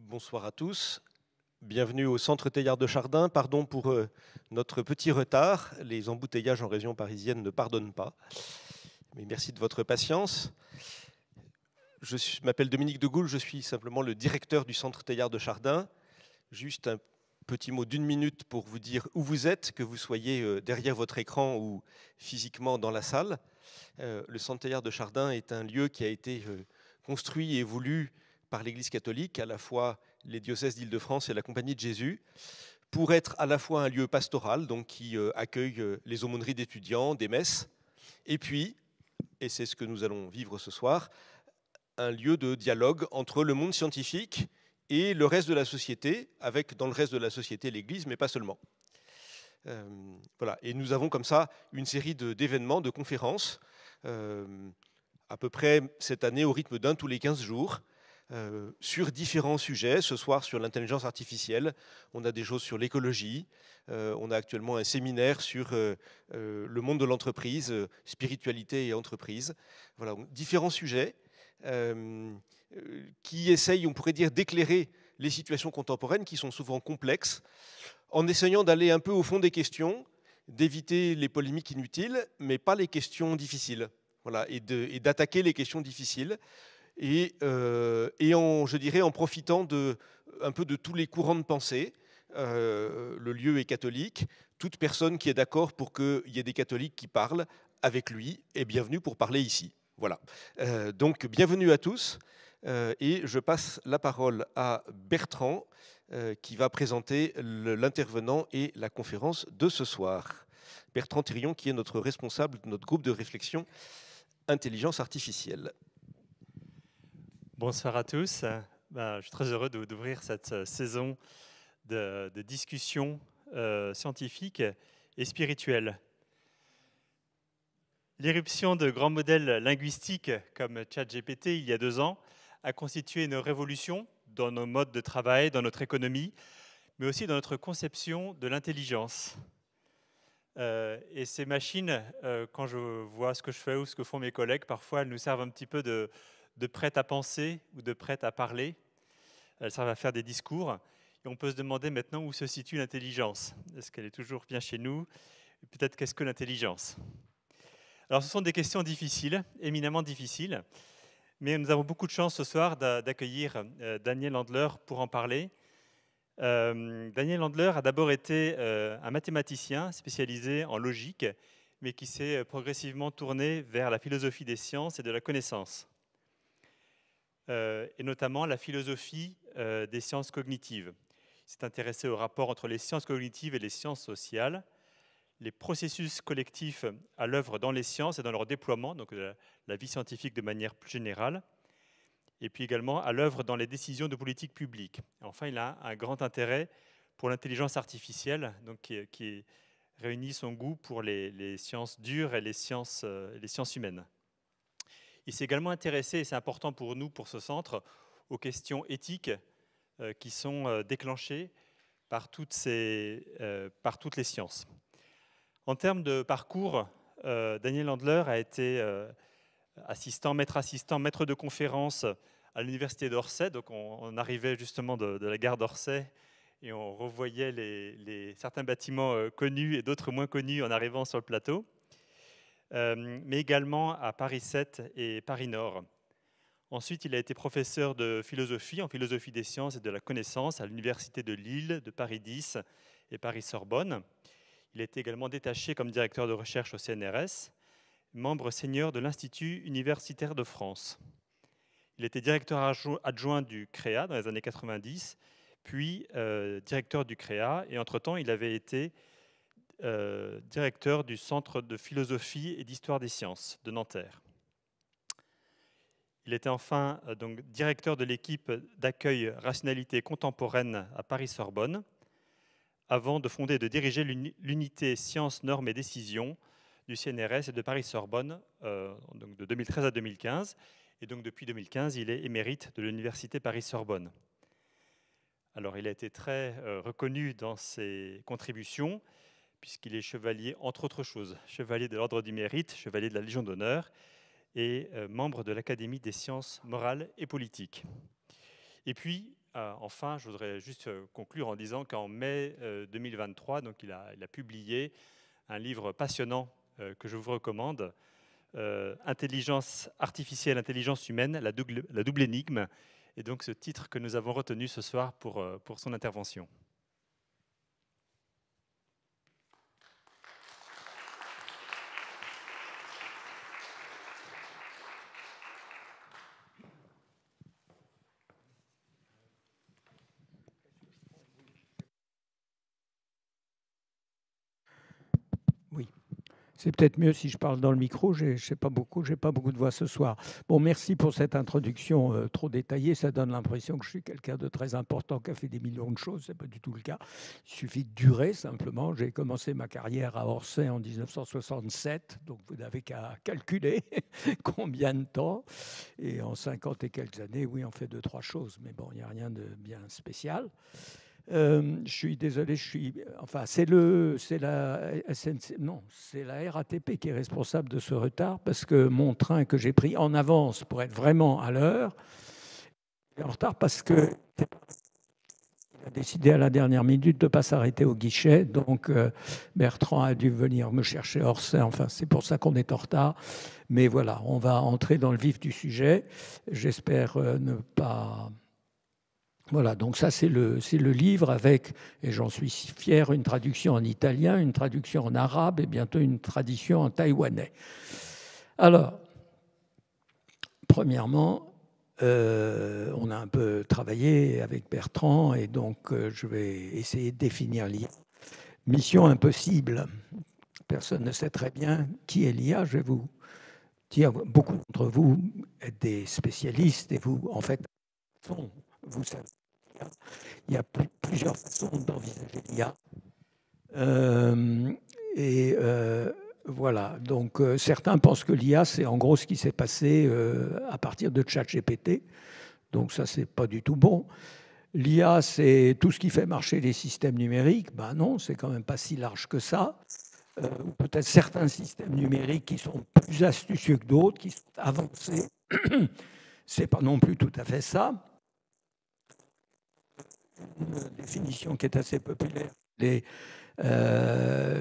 Bonsoir à tous. Bienvenue au Centre Teilhard de Chardin. Pardon pour notre petit retard. Les embouteillages en région parisienne ne pardonnent pas. Mais merci de votre patience. Je m'appelle Dominique de Goul, je suis simplement le directeur du Centre Teilhard de Chardin. Juste un petit mot d'une minute pour vous dire où vous êtes, que vous soyez derrière votre écran ou physiquement dans la salle. Le Centre Teilhard de Chardin est un lieu qui a été construit et voulu par l'Église catholique, à la fois les diocèses d'Île-de-France et la Compagnie de Jésus, pour être à la fois un lieu pastoral, donc qui accueille les aumôneries d'étudiants, des messes, et puis, et c'est ce que nous allons vivre ce soir, un lieu de dialogue entre le monde scientifique et le reste de la société, avec dans le reste de la société l'Église, mais pas seulement. Voilà. Et nous avons comme ça une série d'événements, de conférences, à peu près cette année au rythme d'un tous les 15 jours, sur différents sujets. Ce soir sur l'intelligence artificielle, on a des choses sur l'écologie, on a actuellement un séminaire sur le monde de l'entreprise, spiritualité et entreprise. Voilà, différents sujets qui essayent, on pourrait dire, d'éclairer les situations contemporaines qui sont souvent complexes, en essayant d'aller un peu au fond des questions, d'éviter les polémiques inutiles, mais pas les questions difficiles. Voilà, et d'attaquer les questions difficiles. Et je dirais, en profitant un peu de tous les courants de pensée. Le lieu est catholique. Toute personne qui est d'accord pour qu'il y ait des catholiques qui parlent avec lui est bienvenue pour parler ici. Voilà. Donc, bienvenue à tous. Et je passe la parole à Bertrand, qui va présenter l'intervenant et la conférence de ce soir. Bertrand Thirion, qui est notre responsable de notre groupe de réflexion intelligence artificielle. Bonsoir à tous. Je suis très heureux d'ouvrir cette saison de discussions scientifiques et spirituelles. L'éruption de grands modèles linguistiques comme ChatGPT il y a 2 ans a constitué une révolution dans nos modes de travail, dans notre économie, mais aussi dans notre conception de l'intelligence. Et ces machines, quand je vois ce que je fais ou ce que font mes collègues, parfois elles nous servent un petit peu de prête à penser ou de prête à parler. Elles servent à faire des discours. Et on peut se demander maintenant où se situe l'intelligence. Est-ce qu'elle est toujours bien chez nous? Peut-être qu'est-ce que l'intelligence? Alors ce sont des questions difficiles, éminemment difficiles, mais nous avons beaucoup de chance ce soir d'accueillir Daniel Andler pour en parler. Daniel Andler a d'abord été un mathématicien spécialisé en logique, mais qui s'est progressivement tourné vers la philosophie des sciences et de la connaissance. Et notamment la philosophie des sciences cognitives. Il s'est intéressé au rapport entre les sciences cognitives et les sciences sociales, les processus collectifs à l'œuvre dans les sciences et dans leur déploiement, donc la vie scientifique de manière plus générale, et puis également à l'œuvre dans les décisions de politique publique. Et enfin, il a un grand intérêt pour l'intelligence artificielle, donc qui réunit son goût pour les sciences dures et les sciences humaines. Il s'est également intéressé, et c'est important pour nous, pour ce centre, aux questions éthiques qui sont déclenchées par toutes les sciences. En termes de parcours, Daniel Andler a été maître de conférence à l'université d'Orsay. Donc on arrivait justement de la gare d'Orsay et on revoyait certains bâtiments connus et d'autres moins connus en arrivant sur le plateau. Mais également à Paris 7 et Paris Nord. Ensuite, il a été professeur de philosophie, en philosophie des sciences et de la connaissance à l'université de Lille, de Paris 10 et Paris-Sorbonne. Il a été également détaché comme directeur de recherche au CNRS, membre senior de l'Institut universitaire de France. Il était directeur adjoint du CREA dans les années 90, puis directeur du CREA, et entre-temps, il avait été directeur du Centre de philosophie et d'histoire des sciences de Nanterre. Il était enfin donc directeur de l'équipe d'accueil rationalité contemporaine à Paris-Sorbonne, avant de fonder et de diriger l'unité sciences, normes et décisions du CNRS et de Paris-Sorbonne donc de 2013 à 2015. Et donc depuis 2015, il est émérite de l'université Paris-Sorbonne. Alors il a été très reconnu dans ses contributions, puisqu'il est chevalier, entre autres choses, chevalier de l'Ordre du Mérite, chevalier de la Légion d'honneur et membre de l'Académie des sciences morales et politiques. Et puis, enfin, je voudrais juste conclure en disant qu'en mai 2023, donc il a publié un livre passionnant que je vous recommande, Intelligence artificielle, intelligence humaine, la double énigme. Et donc ce titre que nous avons retenu ce soir pour son intervention. Oui. C'est peut-être mieux si je parle dans le micro, j'ai pas beaucoup de voix ce soir. Bon, merci pour cette introduction trop détaillée. Ça donne l'impression que je suis quelqu'un de très important qui a fait des millions de choses. Ce n'est pas du tout le cas. Il suffit de durer simplement. J'ai commencé ma carrière à Orsay en 1967, donc vous n'avez qu'à calculer combien de temps. Et en 50 et quelques années, oui, on fait 2-3 choses. Mais bon, il n'y a rien de bien spécial. Je suis désolé, c'est la SNC, non, c'est la RATP qui est responsable de ce retard parce que mon train que j'ai pris en avance pour être vraiment à l'heure est en retard parce que il a décidé à la dernière minute de ne pas s'arrêter au guichet. Donc Bertrand a dû venir me chercher hors Orsay. Enfin, c'est pour ça qu'on est en retard. Mais voilà, on va entrer dans le vif du sujet. J'espère ne pas... Voilà, donc ça c'est le livre avec, et j'en suis fier, une traduction en italien, une traduction en arabe et bientôt une traduction en taïwanais. Alors, premièrement, on a un peu travaillé avec Bertrand et donc je vais essayer de définir l'IA. Mission impossible. Personne ne sait très bien qui est l'IA. Je vais vous dire, beaucoup d'entre vous êtes des spécialistes et vous, en fait, vous savez, il y a plusieurs façons d'envisager l'IA. Voilà, donc certains pensent que l'IA, c'est en gros ce qui s'est passé à partir de ChatGPT. Donc ça, c'est pas du tout bon. L'IA, c'est tout ce qui fait marcher les systèmes numériques. Ben non, c'est quand même pas si large que ça. Ou peut-être certains systèmes numériques qui sont plus astucieux que d'autres, qui sont avancés. C'est pas non plus tout à fait ça. Une définition qui est assez populaire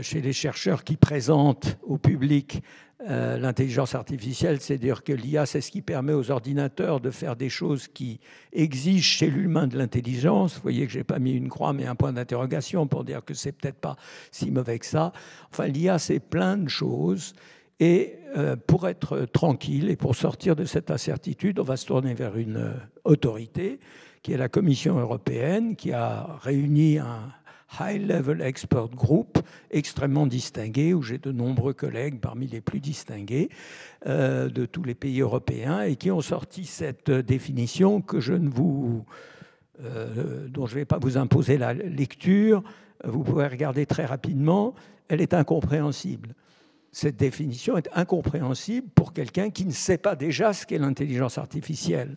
chez les chercheurs qui présentent au public l'intelligence artificielle, c'est dire que l'IA, c'est ce qui permet aux ordinateurs de faire des choses qui exigent chez l'humain de l'intelligence. Vous voyez que je n'ai pas mis une croix, mais un point d'interrogation pour dire que c'est peut-être pas si mauvais que ça. Enfin, l'IA, c'est plein de choses. Et pour être tranquille et pour sortir de cette incertitude, on va se tourner vers une autorité qui est la Commission européenne, qui a réuni un High-Level Expert Group extrêmement distingué, où j'ai de nombreux collègues parmi les plus distingués de tous les pays européens, et qui ont sorti cette définition que dont je ne vais pas vous imposer la lecture. Vous pouvez regarder très rapidement. Elle est incompréhensible. Cette définition est incompréhensible pour quelqu'un qui ne sait pas déjà ce qu'est l'intelligence artificielle.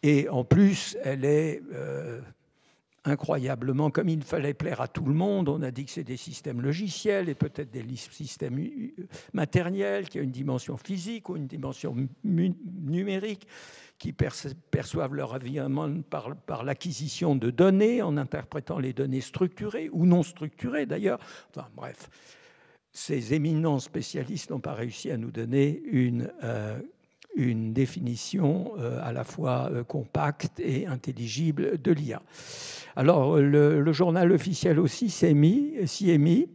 Et en plus, elle est incroyablement, comme il fallait plaire à tout le monde, on a dit que c'est des systèmes logiciels et peut-être des systèmes matériels, qui ont une dimension physique ou une dimension numérique, qui perçoivent leur environnement par l'acquisition de données, en interprétant les données structurées ou non structurées d'ailleurs. Enfin bref, ces éminents spécialistes n'ont pas réussi à nous donner une définition à la fois compacte et intelligible de l'IA. Alors, le journal officiel aussi s'y est mis,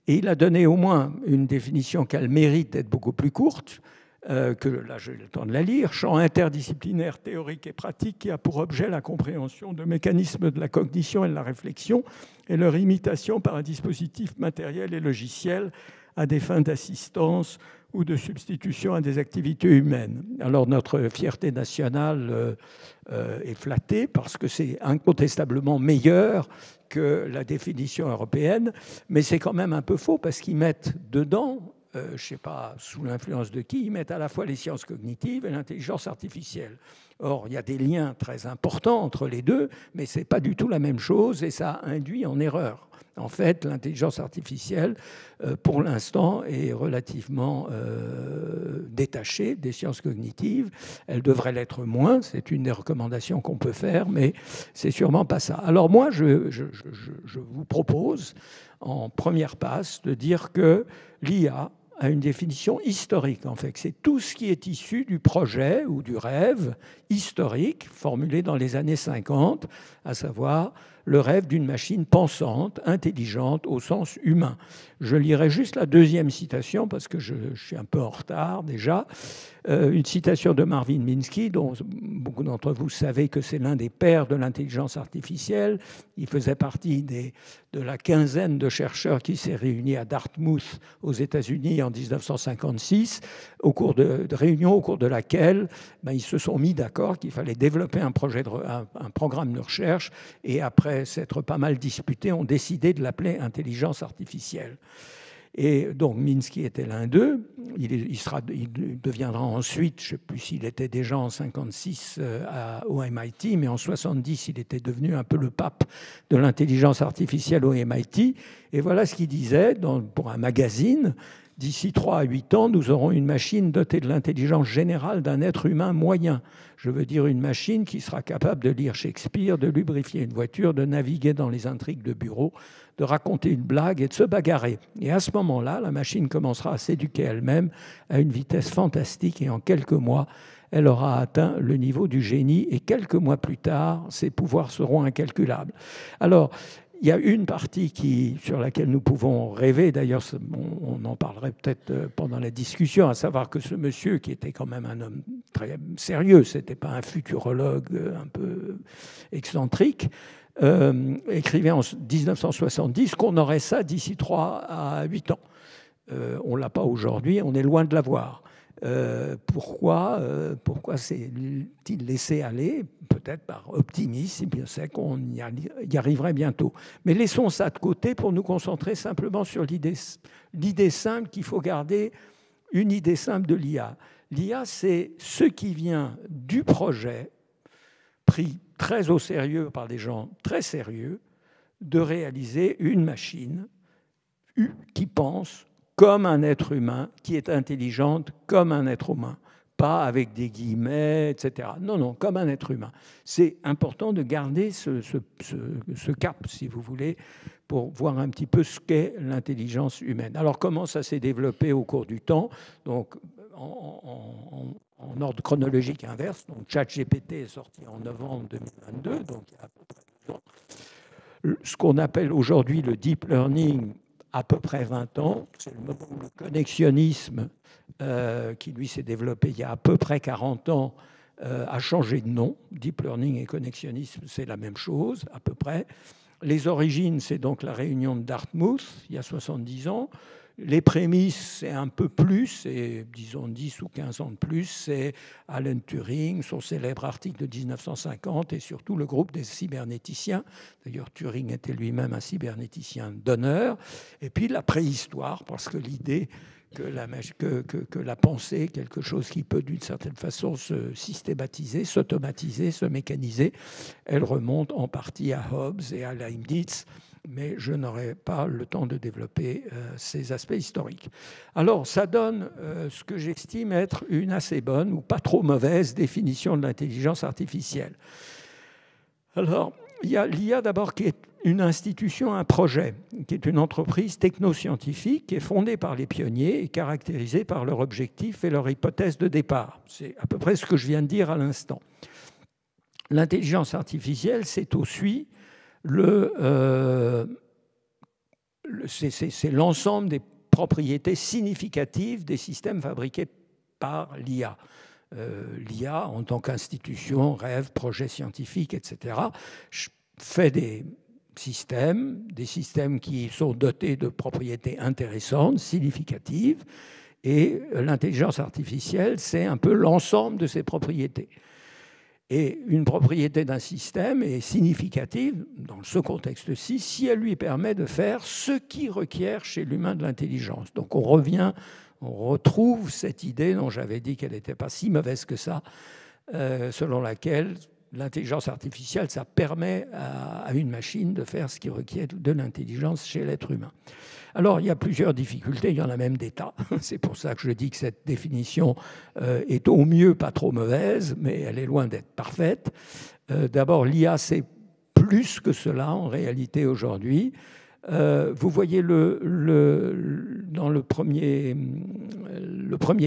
et il a donné au moins une définition qui a le mérite d'être beaucoup plus courte, que là, j'ai le temps de la lire. Champ interdisciplinaire, théorique et pratique qui a pour objet la compréhension de mécanismes de la cognition et de la réflexion et leur imitation par un dispositif matériel et logiciel à des fins d'assistance ou de substitution à des activités humaines. Alors notre fierté nationale est flattée parce que c'est incontestablement meilleur que la définition européenne, mais c'est quand même un peu faux parce qu'ils mettent dedans, je ne sais pas sous l'influence de qui, ils mettent à la fois les sciences cognitives et l'intelligence artificielle. Or, il y a des liens très importants entre les deux, mais ce n'est pas du tout la même chose et ça induit en erreur. En fait, l'intelligence artificielle, pour l'instant, est relativement détachée des sciences cognitives. Elle devrait l'être moins, c'est une des recommandations qu'on peut faire, mais c'est sûrement pas ça. Alors moi, je vous propose, en première passe, de dire que l'IA a une définition historique, en fait. C'est tout ce qui est issu du projet ou du rêve historique formulé dans les années 50, à savoir le rêve d'une machine pensante, intelligente, au sens humain. Je lirai juste la deuxième citation, parce que je suis un peu en retard déjà. Une citation de Marvin Minsky, dont beaucoup d'entre vous savez que c'est l'un des pères de l'intelligence artificielle. Il faisait partie de la quinzaine de chercheurs qui s'est réunis à Dartmouth, aux États-Unis, en 1956, au cours de réunions au cours de laquelle ils se sont mis d'accord qu'il fallait développer un programme de recherche, et après s'être pas mal disputés, ont décidé de l'appeler intelligence artificielle. Et donc Minsky était l'un d'eux. Il deviendra ensuite, je ne sais plus s'il était déjà en 1956 au MIT, mais en 1970, il était devenu un peu le pape de l'intelligence artificielle au MIT. Et voilà ce qu'il disait pour un magazine. D'ici 3 à 8 ans, nous aurons une machine dotée de l'intelligence générale d'un être humain moyen. Je veux dire une machine qui sera capable de lire Shakespeare, de lubrifier une voiture, de naviguer dans les intrigues de bureau, de raconter une blague et de se bagarrer. Et à ce moment-là, la machine commencera à s'éduquer elle-même à une vitesse fantastique et en quelques mois, elle aura atteint le niveau du génie et quelques mois plus tard, ses pouvoirs seront incalculables. Alors, il y a une partie sur laquelle nous pouvons rêver, d'ailleurs on en parlerait peut-être pendant la discussion, à savoir que ce monsieur, qui était quand même un homme très sérieux, ce n'était pas un futurologue un peu excentrique, écrivait en 1970 qu'on aurait ça d'ici 3 à 8 ans. On ne l'a pas aujourd'hui, on est loin de l'avoir. Pourquoi s'est-il laissé aller? Peut-être par optimisme, il sait qu'on y arriverait bientôt. Mais laissons ça de côté pour nous concentrer simplement sur l'idée simple qu'il faut garder, une idée simple de l'IA. L'IA, c'est ce qui vient du projet, pris très au sérieux par des gens très sérieux, de réaliser une machine qui pense comme un être humain, qui est intelligente comme un être humain, pas avec des guillemets, etc. Non, comme un être humain. C'est important de garder ce cap, si vous voulez, pour voir un petit peu ce qu'est l'intelligence humaine. Alors, comment ça s'est développé au cours du temps? Donc, en ordre chronologique inverse, donc ChatGPT est sorti en novembre 2022, donc il y a à peu près 2 ans. Ce qu'on appelle aujourd'hui le deep learning, à peu près 20 ans. C'est le moment où le connexionnisme, qui lui s'est développé il y a à peu près 40 ans, a changé de nom. Deep learning et connexionnisme, c'est la même chose, à peu près. Les origines, c'est donc la réunion de Dartmouth, il y a 70 ans. Les prémices, c'est un peu plus, c'est disons 10 ou 15 ans de plus, c'est Alan Turing, son célèbre article de 1950 et surtout le groupe des cybernéticiens. D'ailleurs, Turing était lui-même un cybernéticien d'honneur. Et puis la préhistoire, parce que l'idée que la pensée, quelque chose qui peut d'une certaine façon se systématiser, s'automatiser, se mécaniser, elle remonte en partie à Hobbes et à Leibniz, mais je n'aurai pas le temps de développer ces aspects historiques. Alors, ça donne ce que j'estime être une assez bonne ou pas trop mauvaise définition de l'intelligence artificielle. Alors, il y a l'IA d'abord qui est une institution, un projet, qui est une entreprise technoscientifique qui est fondée par les pionniers et caractérisée par leur objectif et leur hypothèse de départ. C'est à peu près ce que je viens de dire à l'instant. L'intelligence artificielle, c'est aussi c'est l'ensemble des propriétés significatives des systèmes fabriqués par l'IA. L'IA, en tant qu'institution, rêve, projet scientifique, etc., fait des systèmes qui sont dotés de propriétés intéressantes, significatives, et l'intelligence artificielle, c'est un peu l'ensemble de ces propriétés. Et une propriété d'un système est significative, dans ce contexte-ci, si elle lui permet de faire ce qui requiert chez l'humain de l'intelligence. Donc on retrouve cette idée dont j'avais dit qu'elle n'était pas si mauvaise que ça, selon laquelle l'intelligence artificielle, ça permet à une machine de faire ce qui requiert de l'intelligence chez l'être humain. Alors, il y a plusieurs difficultés, il y en a même des tas. C'est pour ça que je dis que cette définition est au mieux pas trop mauvaise, mais elle est loin d'être parfaite. D'abord, l'IA, c'est plus que cela en réalité aujourd'hui. Vous voyez dans le premier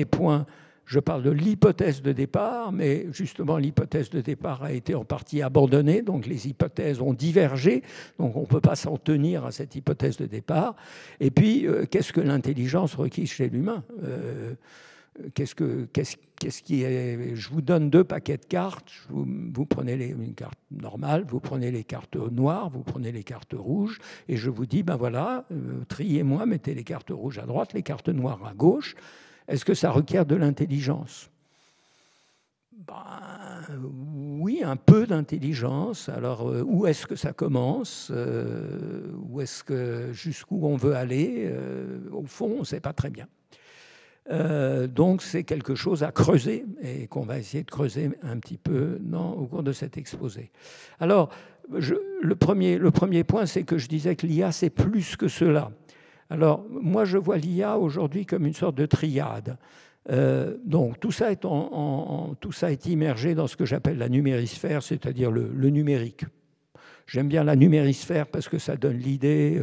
point, je parle de l'hypothèse de départ, mais justement l'hypothèse de départ a été en partie abandonnée, donc les hypothèses ont divergé, donc on ne peut pas s'en tenir à cette hypothèse de départ. Et puis, qu'est-ce que l'intelligence requise chez l'humain ? Qu'est-ce qui est... Je vous donne 2 paquets de cartes, vous prenez une carte normale, vous prenez les cartes noires, vous prenez les cartes rouges, et je vous dis, ben voilà, triez-moi, mettez les cartes rouges à droite, les cartes noires à gauche. Est-ce que ça requiert de l'intelligence ? Oui, un peu d'intelligence. Alors, où est-ce que ça commence ? Jusqu'où on veut aller ? Au fond, on ne sait pas très bien. Donc, c'est quelque chose à creuser et qu'on va essayer de creuser un petit peu au cours de cet exposé. Alors, le premier point, c'est que je disais que l'IA, c'est plus que cela. Alors, moi, je vois l'IA aujourd'hui comme une sorte de triade. Donc, tout ça est immergé dans ce que j'appelle la numérisphère, c'est-à-dire le numérique. J'aime bien la numérisphère parce que ça donne l'idée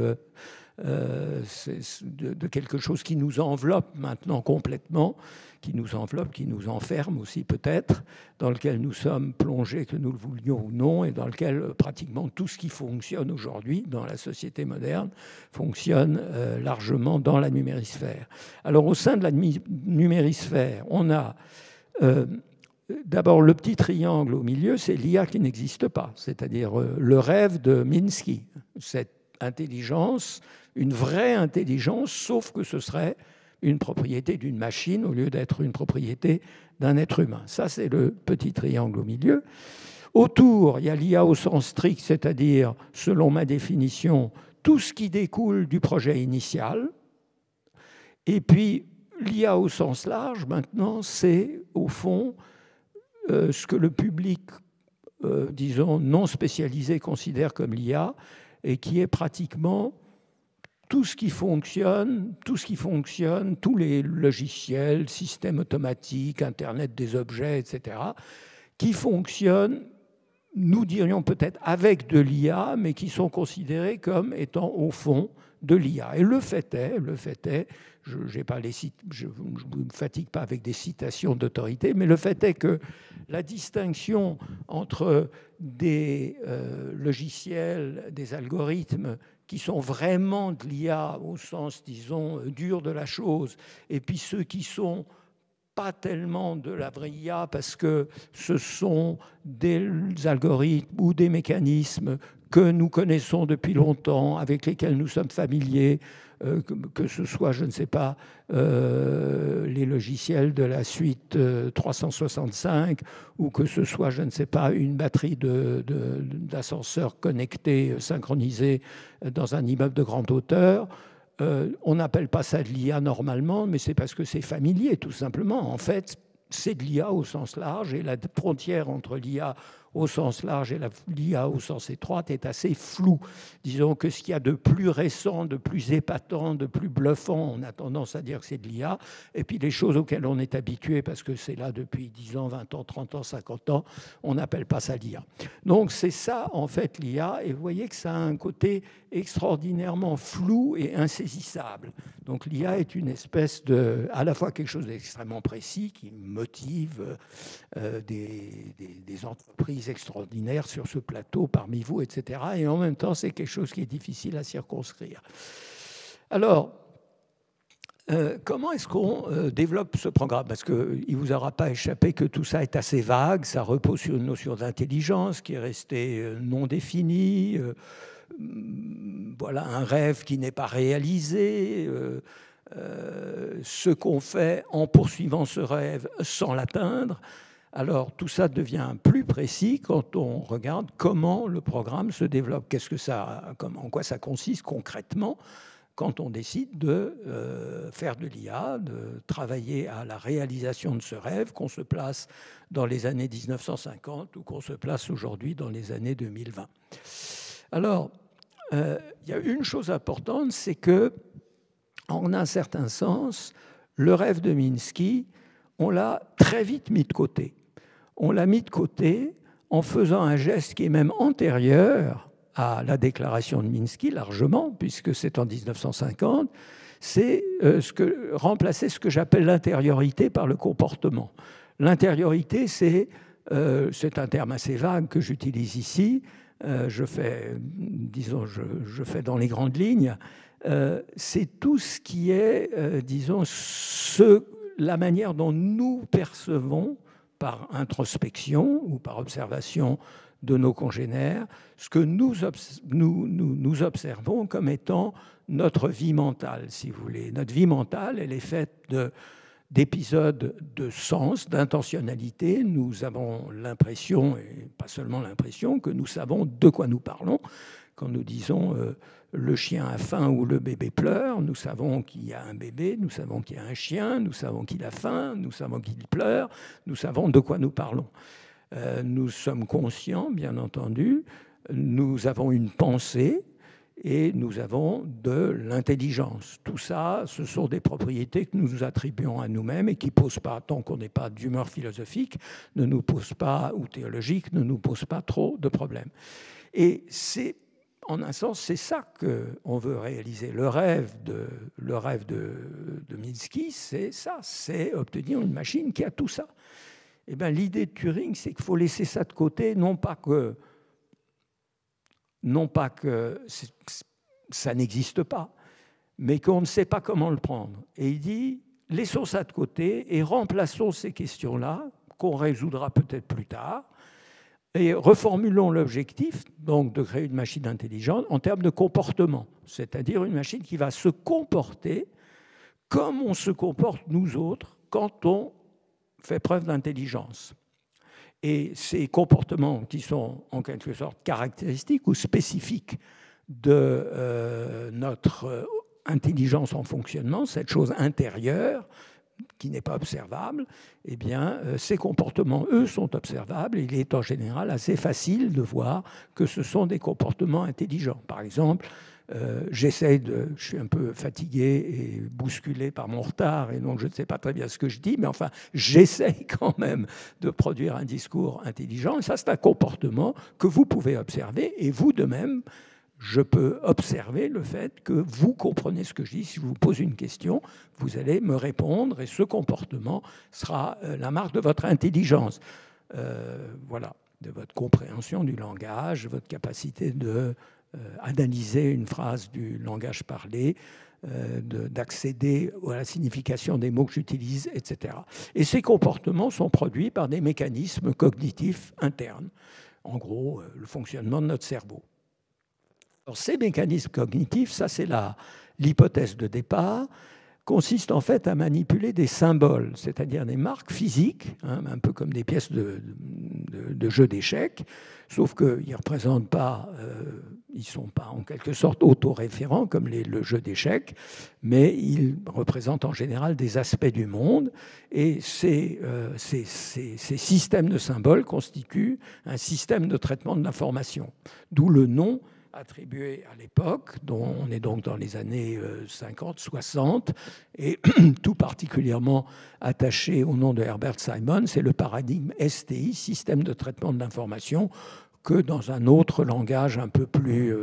de quelque chose qui nous enveloppe maintenant complètement, qui nous enveloppe, qui nous enferme aussi peut-être, dans lequel nous sommes plongés, que nous le voulions ou non, et dans lequel pratiquement tout ce qui fonctionne aujourd'hui dans la société moderne fonctionne largement dans la numérisphère. Alors au sein de la numérisphère, on a d'abord le petit triangle au milieu, c'est l'IA qui n'existe pas, c'est-à-dire le rêve de Minsky, cette intelligence, une vraie intelligence, sauf que ce serait une propriété d'une machine au lieu d'être une propriété d'un être humain. Ça, c'est le petit triangle au milieu. Autour, il y a l'IA au sens strict, c'est-à-dire, selon ma définition, tout ce qui découle du projet initial. Et puis, l'IA au sens large, maintenant, c'est, au fond, ce que le public, disons, non spécialisé considère comme l'IA, et qui est pratiquement tout ce qui fonctionne, tous les logiciels, systèmes automatiques, Internet des objets, etc., qui fonctionnent, nous dirions peut-être avec de l'IA, mais qui sont considérés comme étant au fond de l'IA. Et le fait est, je ne vous fatigue pas avec des citations d'autorité, mais le fait est que la distinction entre des logiciels, des algorithmes qui sont vraiment de l'IA au sens, disons, dur de la chose, et puis ceux qui sont pas tellement de la vraie IA parce que ce sont des algorithmes ou des mécanismes que nous connaissons depuis longtemps, avec lesquels nous sommes familiers, que ce soit, je ne sais pas, les logiciels de la suite 365 ou que ce soit, je ne sais pas, une batterie d'ascenseurs connectés, synchronisés dans un immeuble de grande hauteur. On n'appelle pas ça de l'IA normalement, mais c'est parce que c'est familier, tout simplement. En fait, c'est de l'IA au sens large et la frontière entre l'IA au sens large et l'IA au sens étroit est assez floue. Disons que ce qu'il y a de plus récent, de plus épatant, de plus bluffant, on a tendance à dire que c'est de l'IA. Et puis les choses auxquelles on est habitué, parce que c'est là depuis 10 ans, 20 ans, 30 ans, 50 ans, on n'appelle pas ça l'IA. Donc c'est ça, en fait, l'IA. Et vous voyez que ça a un côté extraordinairement flou et insaisissable. Donc l'IA est une espèce de, à la fois quelque chose d'extrêmement précis qui motive des entreprises extraordinaires sur ce plateau parmi vous, etc. Et en même temps, c'est quelque chose qui est difficile à circonscrire. Alors, comment est-ce qu'on développe ce programme ? Parce qu'il ne vous aura pas échappé que tout ça est assez vague, ça repose sur une notion d'intelligence qui est restée non définie, voilà un rêve qui n'est pas réalisé, ce qu'on fait en poursuivant ce rêve sans l'atteindre. Alors tout ça devient plus précis quand on regarde comment le programme se développe, en quoi ça consiste concrètement, quand on décide de faire de l'IA, de travailler à la réalisation de ce rêve, qu'on se place dans les années 1950 ou qu'on se place aujourd'hui dans les années 2020. Alors, il y a une chose importante, c'est que, en un certain sens, le rêve de Minsky, on l'a très vite mis de côté. On l'a mis de côté en faisant un geste qui est même antérieur à la déclaration de Minsky, largement, puisque c'est en 1950, c'est remplacer ce que j'appelle l'intériorité par le comportement. L'intériorité, c'est un terme assez vague que j'utilise ici, je fais dans les grandes lignes, c'est tout ce qui est, la manière dont nous percevons, par introspection ou par observation de nos congénères, ce que nous observons comme étant notre vie mentale, si vous voulez. Notre vie mentale, elle est faite d'épisodes de sens, d'intentionnalité. Nous avons l'impression, et pas seulement l'impression, que nous savons de quoi nous parlons. Quand nous disons le chien a faim ou le bébé pleure, nous savons qu'il y a un bébé, nous savons qu'il y a un chien, nous savons qu'il a faim, nous savons qu'il pleure, nous savons de quoi nous parlons. Nous sommes conscients, bien entendu, nous avons une pensée et nous avons de l'intelligence. Tout ça, ce sont des propriétés que nous attribuons à nous-mêmes et qui ne posent pas, tant qu'on n'est pas d'humeur philosophique, ne nous posent pas, ou théologique, ne nous posent pas trop de problèmes. Et c'est, en un sens, c'est ça qu'on veut réaliser. Le rêve de Minsky, c'est ça, c'est obtenir une machine qui a tout ça. Eh bien, l'idée de Turing, c'est qu'il faut laisser ça de côté, non pas que ça n'existe pas, mais qu'on ne sait pas comment le prendre. Et il dit, laissons ça de côté et remplaçons ces questions-là, qu'on résoudra peut-être plus tard, et reformulons l'objectif, donc de créer une machine intelligente, en termes de comportement, c'est-à-dire une machine qui va se comporter comme on se comporte nous autres quand on fait preuve d'intelligence. Et ces comportements qui sont en quelque sorte caractéristiques ou spécifiques de notre intelligence en fonctionnement, cette chose intérieure qui n'est pas observable, eh bien, ces comportements, eux, sont observables. Et il est en général assez facile de voir que ce sont des comportements intelligents. Par exemple, je suis un peu fatigué et bousculé par mon retard, et donc je ne sais pas très bien ce que je dis, mais enfin, j'essaye quand même de produire un discours intelligent. Et ça, c'est un comportement que vous pouvez observer, et vous de même, je peux observer le fait que vous comprenez ce que je dis. Si je vous pose une question, vous allez me répondre, et ce comportement sera la marque de votre intelligence. Voilà, de votre compréhension du langage, de votre capacité de analyser une phrase du langage parlé, d'accéder à la signification des mots que j'utilise, etc. Et ces comportements sont produits par des mécanismes cognitifs internes. En gros, le fonctionnement de notre cerveau. Alors, ces mécanismes cognitifs, ça c'est l'hypothèse de départ, consiste en fait à manipuler des symboles, c'est-à-dire des marques physiques, un peu comme des pièces de jeux d'échecs, sauf qu'ils ne représentent pas, ils ne sont pas en quelque sorte autoréférents comme le jeu d'échecs, mais ils représentent en général des aspects du monde, et ces systèmes de symboles constituent un système de traitement de l'information, d'où le nom attribué à l'époque, dont on est donc dans les années 50-60, et tout particulièrement attaché au nom de Herbert Simon, c'est le paradigme STI, système de traitement de l'information, que dans un autre langage un peu plus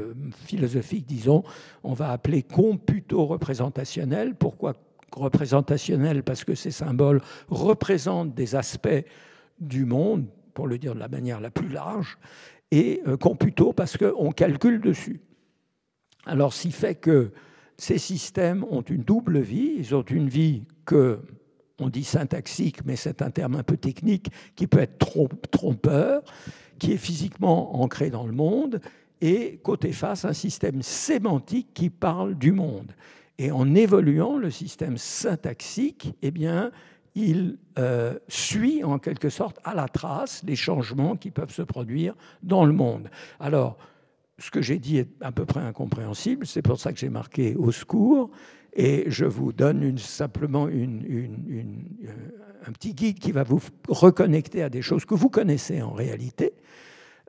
philosophique, disons, on va appeler computo-représentationnel. Pourquoi représentationnel? Parce que ces symboles représentent des aspects du monde, pour le dire de la manière la plus large, et computo parce qu'on calcule dessus. Alors, ce qui fait que ces systèmes ont une double vie. Ils ont une vie que, on dit syntaxique, mais c'est un terme un peu technique, qui peut être trompeur, qui est physiquement ancré dans le monde, et côté face, un système sémantique qui parle du monde. Et en évoluant, le système syntaxique, eh bien, il suit en quelque sorte à la trace les changements qui peuvent se produire dans le monde. Alors, ce que j'ai dit est à peu près incompréhensible, c'est pour ça que j'ai marqué au secours, et je vous donne simplement un petit guide qui va vous reconnecter à des choses que vous connaissez en réalité.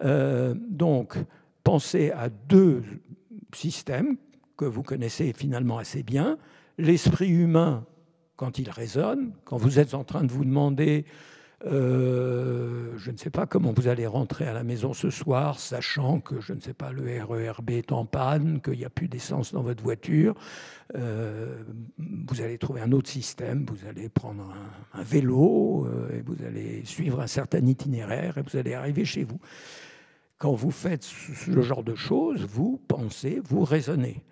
Donc, pensez à deux systèmes que vous connaissez finalement assez bien. L'esprit humain, quand il résonne, quand vous êtes en train de vous demander je ne sais pas comment vous allez rentrer à la maison ce soir, sachant que, je ne sais pas, le RERB est en panne, qu'il n'y a plus d'essence dans votre voiture. Vous allez trouver un autre système, vous allez prendre un vélo et vous allez suivre un certain itinéraire et vous allez arriver chez vous. Quand vous faites ce genre de choses, vous pensez, vous raisonnez.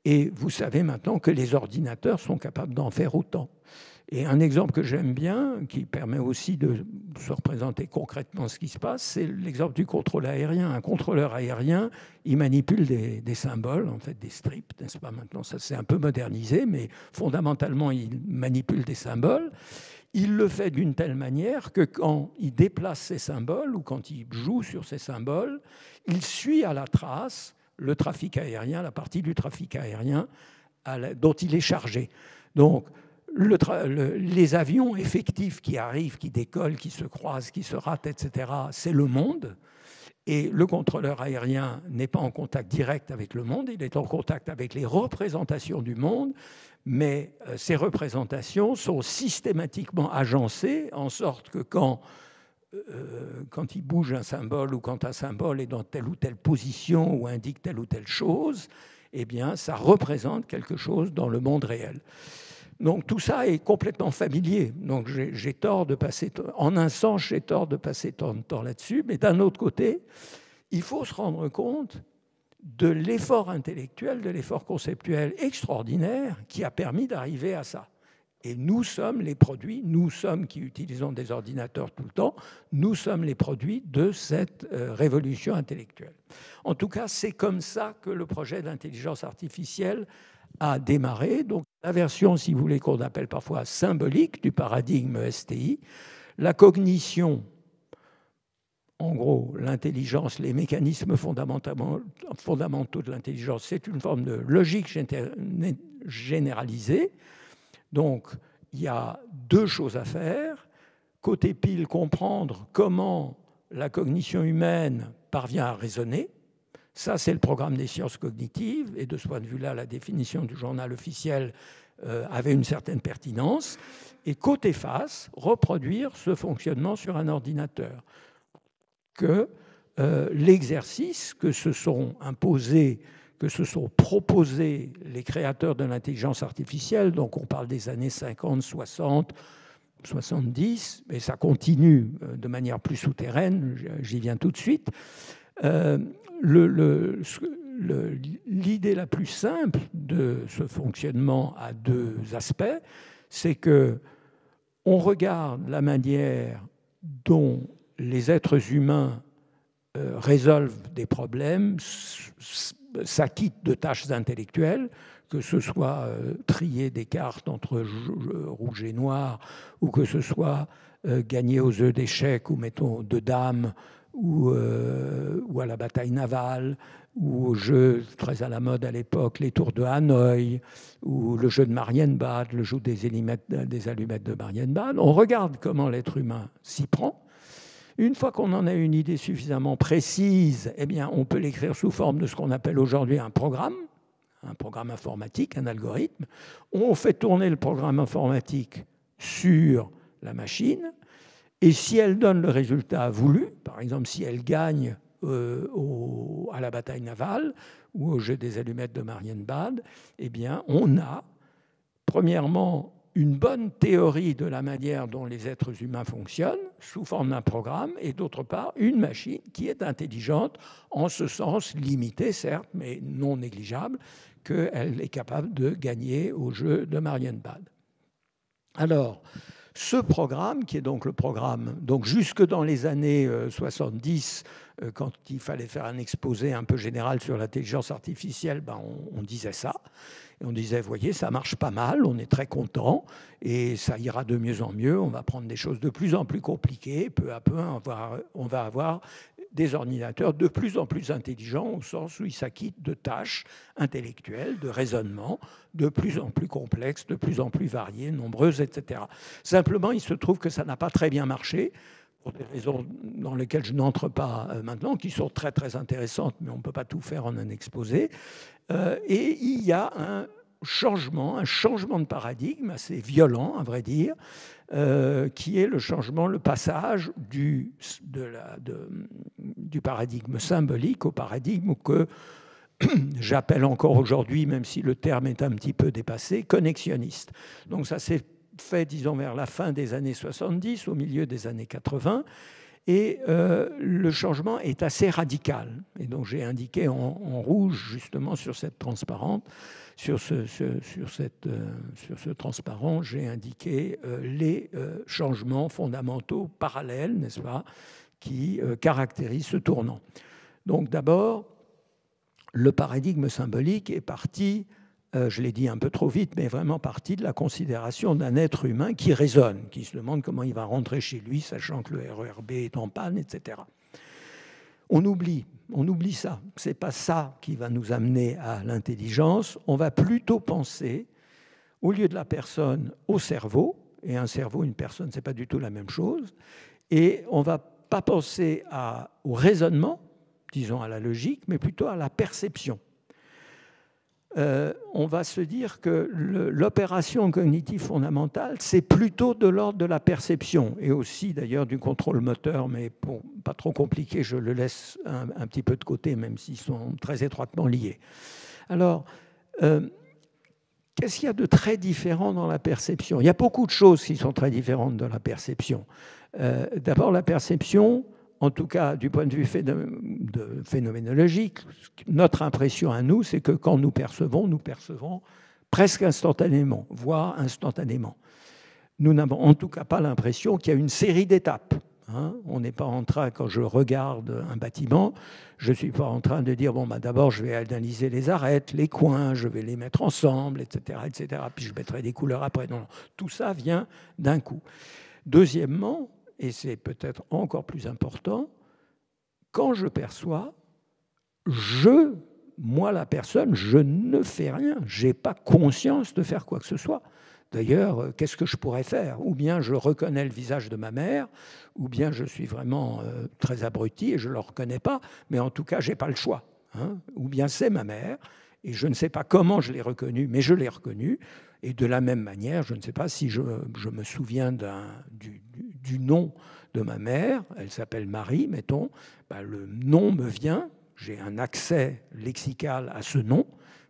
Et vous savez maintenant que les ordinateurs sont capables d'en faire autant. Et un exemple que j'aime bien, qui permet aussi de se représenter concrètement ce qui se passe, c'est l'exemple du contrôle aérien. Un contrôleur aérien, il manipule des symboles, en fait des strips, n'est-ce pas? Maintenant, ça s'est un peu modernisé, mais fondamentalement, il manipule des symboles. Il le fait d'une telle manière que quand il déplace ces symboles ou quand il joue sur ces symboles, il suit à la trace le trafic aérien, la partie du trafic aérien dont il est chargé. Donc, les avions effectifs qui arrivent, qui décollent, qui se croisent, qui se ratent, etc., c'est le monde. Et le contrôleur aérien n'est pas en contact direct avec le monde, il est en contact avec les représentations du monde, mais ces représentations sont systématiquement agencées en sorte que quand il bouge un symbole ou quand un symbole est dans telle ou telle position ou indique telle ou telle chose, eh bien, ça représente quelque chose dans le monde réel. Donc tout ça est complètement familier. Donc j'ai tort de passer, en un sens, j'ai tort de passer tant de temps là-dessus, mais d'un autre côté, il faut se rendre compte de l'effort intellectuel, de l'effort conceptuel extraordinaire qui a permis d'arriver à ça. Et nous sommes les produits, nous sommes qui utilisons des ordinateurs tout le temps, nous sommes les produits de cette révolution intellectuelle. En tout cas, c'est comme ça que le projet d'intelligence artificielle a démarré. Donc, la version, si vous voulez, qu'on appelle parfois symbolique du paradigme STI, la cognition, en gros, l'intelligence, les mécanismes fondamentaux de l'intelligence, c'est une forme de logique généralisée. Donc, il y a deux choses à faire. Côté pile, comprendre comment la cognition humaine parvient à raisonner. Ça, c'est le programme des sciences cognitives. Et de ce point de vue-là, la définition du journal officiel avait une certaine pertinence. Et côté face, reproduire ce fonctionnement sur un ordinateur. Que l'exercice que se sont imposés, que se sont proposés les créateurs de l'intelligence artificielle, donc on parle des années 50, 60, 70, mais ça continue de manière plus souterraine, j'y viens tout de suite. L'idée la plus simple de ce fonctionnement a deux aspects, c'est que on regarde la manière dont les êtres humains résolvent des problèmes, s'acquittent de tâches intellectuelles, que ce soit trier des cartes entre rouge et noir, ou que ce soit gagner aux œufs d'échecs, ou mettons de dames, ou à la bataille navale, ou au jeu très à la mode à l'époque, les tours de Hanoï, ou le jeu de Marienbad, le jeu des allumettes de Marienbad. On regarde comment l'être humain s'y prend. Une fois qu'on en a une idée suffisamment précise, eh bien, on peut l'écrire sous forme de ce qu'on appelle aujourd'hui un programme informatique, un algorithme. On fait tourner le programme informatique sur la machine, et si elle donne le résultat voulu, par exemple si elle gagne à la bataille navale ou au jeu des allumettes de Marienbad, eh bien, on a, premièrement, une bonne théorie de la manière dont les êtres humains fonctionnent sous forme d'un programme, et d'autre part, une machine qui est intelligente, en ce sens limité, certes, mais non négligeable, qu'elle est capable de gagner au jeu de Marienbad. Alors, ce programme, qui est donc le programme, donc jusque dans les années 70, quand il fallait faire un exposé un peu général sur l'intelligence artificielle, on disait ça. Et on disait, voyez, ça marche pas mal, on est très content, et ça ira de mieux en mieux, on va prendre des choses de plus en plus compliquées, peu à peu, on va avoir des ordinateurs de plus en plus intelligents, au sens où ils s'acquittent de tâches intellectuelles, de raisonnement, de plus en plus complexes, de plus en plus variées, nombreuses, etc. Simplement, il se trouve que ça n'a pas très bien marché, pour des raisons dans lesquelles je n'entre pas maintenant, qui sont très très intéressantes, mais on ne peut pas tout faire en un exposé. Et il y a un changement de paradigme assez violent, à vrai dire, qui est le passage du paradigme symbolique au paradigme que j'appelle encore aujourd'hui, même si le terme est un petit peu dépassé, connexionniste. Donc ça s'est fait, disons, vers la fin des années 70, au milieu des années 80, et le changement est assez radical. Et donc j'ai indiqué en rouge, justement, sur cette transparente, sur ce transparent, j'ai indiqué les changements fondamentaux parallèles, n'est-ce pas, qui caractérisent ce tournant. Donc d'abord, le paradigme symbolique est parti, je l'ai dit un peu trop vite, mais vraiment parti de la considération d'un être humain qui raisonne, qui se demande comment il va rentrer chez lui, sachant que le RERB est en panne, etc. On oublie ça. Ce n'est pas ça qui va nous amener à l'intelligence. On va plutôt penser, au lieu de la personne, au cerveau. Et un cerveau, une personne, ce n'est pas du tout la même chose. Et on ne va pas penser au raisonnement, disons à la logique, mais plutôt à la perception. On va se dire que l'opération cognitive fondamentale, c'est plutôt de l'ordre de la perception, et aussi d'ailleurs du contrôle moteur, mais pour pas trop compliqué, je le laisse un petit peu de côté, même s'ils sont très étroitement liés. Alors, qu'est-ce qu'il y a de très différent dans la perception? Il y a beaucoup de choses qui sont très différentes dans la perception. D'abord, la perception, en tout cas du point de vue phénoménologique, notre impression à nous, c'est que quand nous percevons presque instantanément, voire instantanément. Nous n'avons en tout cas pas l'impression qu'il y a une série d'étapes. On n'est pas en train, quand je regarde un bâtiment, je ne suis pas en train de dire, bon, d'abord je vais analyser les arêtes, les coins, je vais les mettre ensemble, etc., puis je mettrai des couleurs après. Non, tout ça vient d'un coup. Deuxièmement, et c'est peut-être encore plus important, quand je perçois, moi la personne, je ne fais rien, je n'ai pas conscience de faire quoi que ce soit. D'ailleurs, qu'est-ce que je pourrais faire? Ou bien je reconnais le visage de ma mère, ou bien je suis vraiment très abruti et je ne le reconnais pas, mais en tout cas, je n'ai pas le choix. Ou bien c'est ma mère, et je ne sais pas comment je l'ai reconnue, mais je l'ai reconnue. Et de la même manière, je ne sais pas si je me souviens du nom de ma mère, elle s'appelle Marie, mettons, le nom me vient, j'ai un accès lexical à ce nom,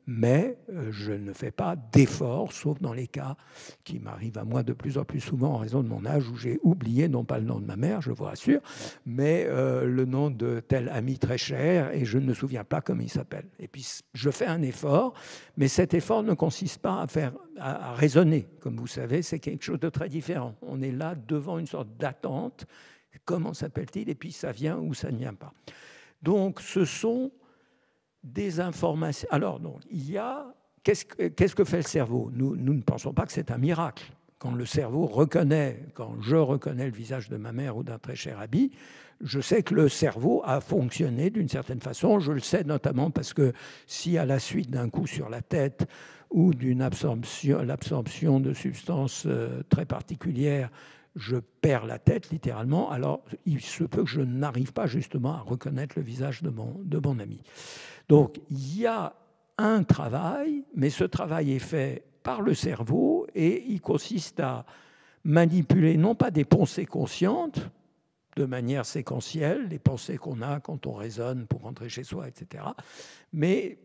mais je ne fais pas d'effort, sauf dans les cas qui m'arrivent à moi de plus en plus souvent en raison de mon âge, où j'ai oublié, non pas le nom de ma mère, je vous rassure, mais le nom de tel ami très cher, et je ne me souviens pas comment il s'appelle. Et puis je fais un effort, mais cet effort ne consiste pas à raisonner. Comme vous savez, c'est quelque chose de très différent. On est là devant une sorte d'attente, comment s'appelle-t-il, et puis ça vient ou ça ne vient pas. Donc ce sont des informations. Alors, non, il y a. Qu'est-ce que fait le cerveau? Nous ne pensons pas que c'est un miracle. Quand le cerveau quand je reconnais le visage de ma mère ou d'un très cher ami, je sais que le cerveau a fonctionné d'une certaine façon. Je le sais notamment parce que si à la suite d'un coup sur la tête ou d'une l'absorption de substances très particulières, je perds la tête littéralement, alors il se peut que je n'arrive pas justement à reconnaître le visage de mon ami. Donc il y a un travail, mais ce travail est fait par le cerveau et il consiste à manipuler non pas des pensées conscientes de manière séquentielle, les pensées qu'on a quand on raisonne pour rentrer chez soi, etc., mais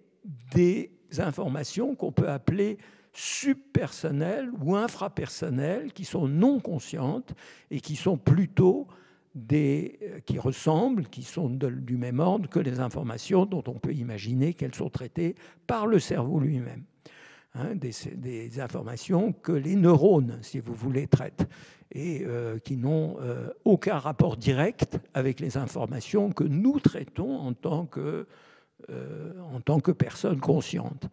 des informations qu'on peut appeler subpersonnelles ou infrapersonnelles, qui sont non conscientes et qui sont plutôt qui ressemblent, qui sont du même ordre que les informations dont on peut imaginer qu'elles sont traitées par le cerveau lui-même. Des informations que les neurones, si vous voulez, traitent et qui n'ont aucun rapport direct avec les informations que nous traitons en tant que personnes conscientes.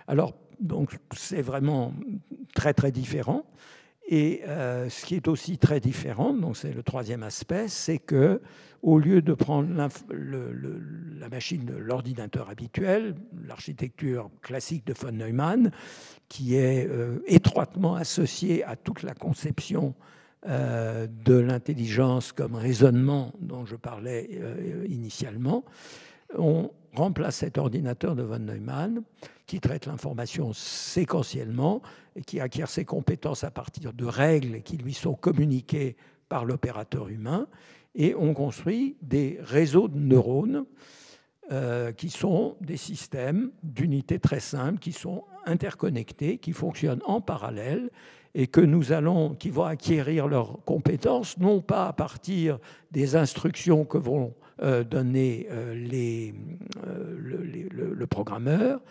Alors, donc, c'est vraiment très, très différent. Et ce qui est aussi très différent, donc c'est le troisième aspect, c'est que au lieu de prendre la machine de l'ordinateur habituel, l'architecture classique de von Neumann, qui est étroitement associée à toute la conception de l'intelligence comme raisonnement dont je parlais initialement, on remplace cet ordinateur de von Neumann qui traite l'information séquentiellement et qui acquiert ses compétences à partir de règles qui lui sont communiquées par l'opérateur humain. Et on construit des réseaux de neurones qui sont des systèmes d'unités très simples, qui sont interconnectés, qui fonctionnent en parallèle et qui vont acquérir leurs compétences, non pas à partir des instructions que vont donner le programmeur,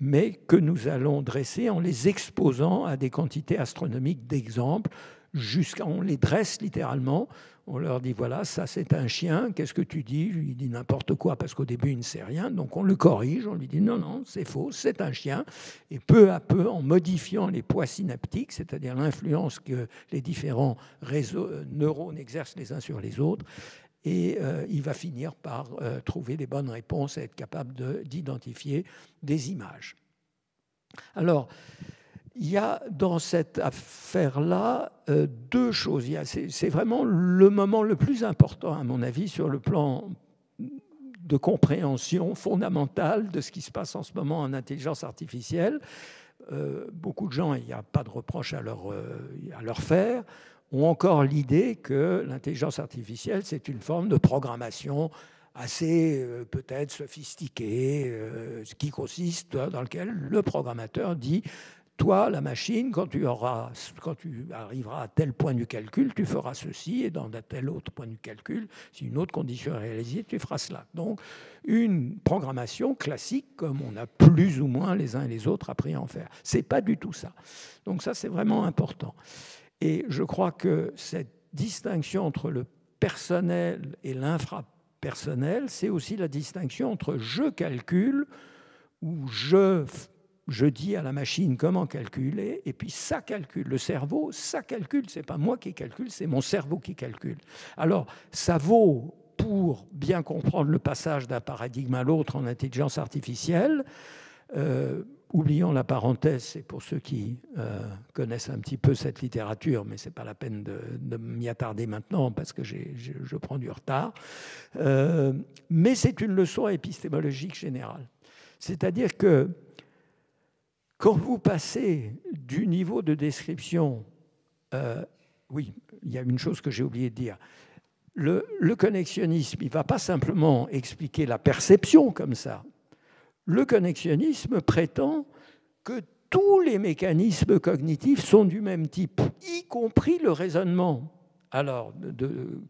mais que nous allons dresser en les exposant à des quantités astronomiques d'exemples, on les dresse littéralement. On leur dit, voilà, ça c'est un chien, qu'est-ce que tu dis? Il dit n'importe quoi parce qu'au début il ne sait rien, donc on le corrige, on lui dit non, non, c'est faux, c'est un chien. Et peu à peu, en modifiant les poids synaptiques, c'est-à-dire l'influence que les différents neurones exercent les uns sur les autres, et il va finir par trouver les bonnes réponses et être capable d'identifier des images. Alors, il y a dans cette affaire-là deux choses. C'est vraiment le moment le plus important, à mon avis, sur le plan de compréhension fondamentale de ce qui se passe en ce moment en intelligence artificielle. Beaucoup de gens, il n'y a pas de reproche à leur faire, ont encore l'idée que l'intelligence artificielle, c'est une forme de programmation assez peut-être sophistiquée, ce qui consiste dans lequel le programmateur dit: toi, la machine, quand tu arriveras à tel point du calcul, tu feras ceci, et dans tel autre point du calcul, si une autre condition est réalisée, tu feras cela. Donc, une programmation classique, comme on a plus ou moins les uns et les autres appris à en faire. Ce n'est pas du tout ça. Donc ça, c'est vraiment important. Et je crois que cette distinction entre le personnel et l'infrapersonnel, c'est aussi la distinction entre je calcule, ou je dis à la machine comment calculer, et puis ça calcule. Le cerveau, ça calcule. Ce n'est pas moi qui calcule, c'est mon cerveau qui calcule. Alors, ça vaut pour bien comprendre le passage d'un paradigme à l'autre en intelligence artificielle. Oublions la parenthèse, c'est pour ceux qui connaissent un petit peu cette littérature, mais ce n'est pas la peine de m'y attarder maintenant parce que je prends du retard. Mais c'est une leçon épistémologique générale. C'est-à-dire que quand vous passez du niveau de description, oui, il y a une chose que j'ai oublié de dire. Le connexionnisme, il ne va pas simplement expliquer la perception comme ça. Le connexionnisme prétend que tous les mécanismes cognitifs sont du même type, y compris le raisonnement. Alors,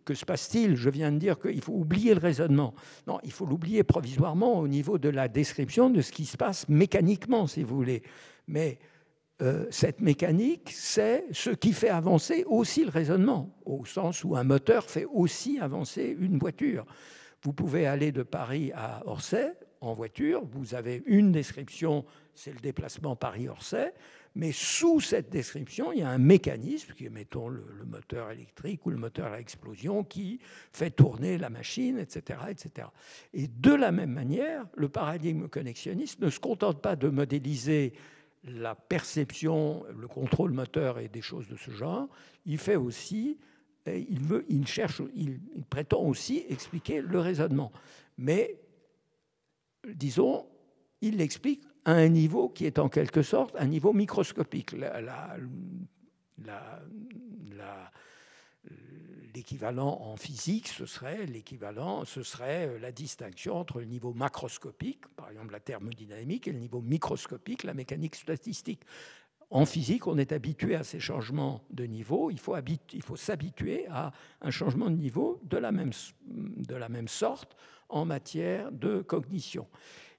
que se passe-t-il? Je viens de dire qu'il faut oublier le raisonnement. Non, il faut l'oublier provisoirement au niveau de la description de ce qui se passe mécaniquement, si vous voulez. Mais cette mécanique, c'est ce qui fait avancer aussi le raisonnement, au sens où un moteur fait aussi avancer une voiture. Vous pouvez aller de Paris à Orsay en voiture, vous avez une description, c'est le déplacement Paris-Orsay, mais sous cette description, il y a un mécanisme qui est, mettons, le moteur électrique ou le moteur à explosion qui fait tourner la machine, etc., etc. Et de la même manière, le paradigme connexionniste ne se contente pas de modéliser la perception, le contrôle moteur et des choses de ce genre, il fait aussi, il prétend aussi expliquer le raisonnement. Mais, disons, il l'explique à un niveau qui est en quelque sorte un niveau microscopique. L'équivalent en physique, ce serait la distinction entre le niveau macroscopique, par exemple la thermodynamique, et le niveau microscopique, la mécanique statistique. En physique, on est habitué à ces changements de niveau. Il faut s'habituer à un changement de niveau de la même sorte en matière de cognition.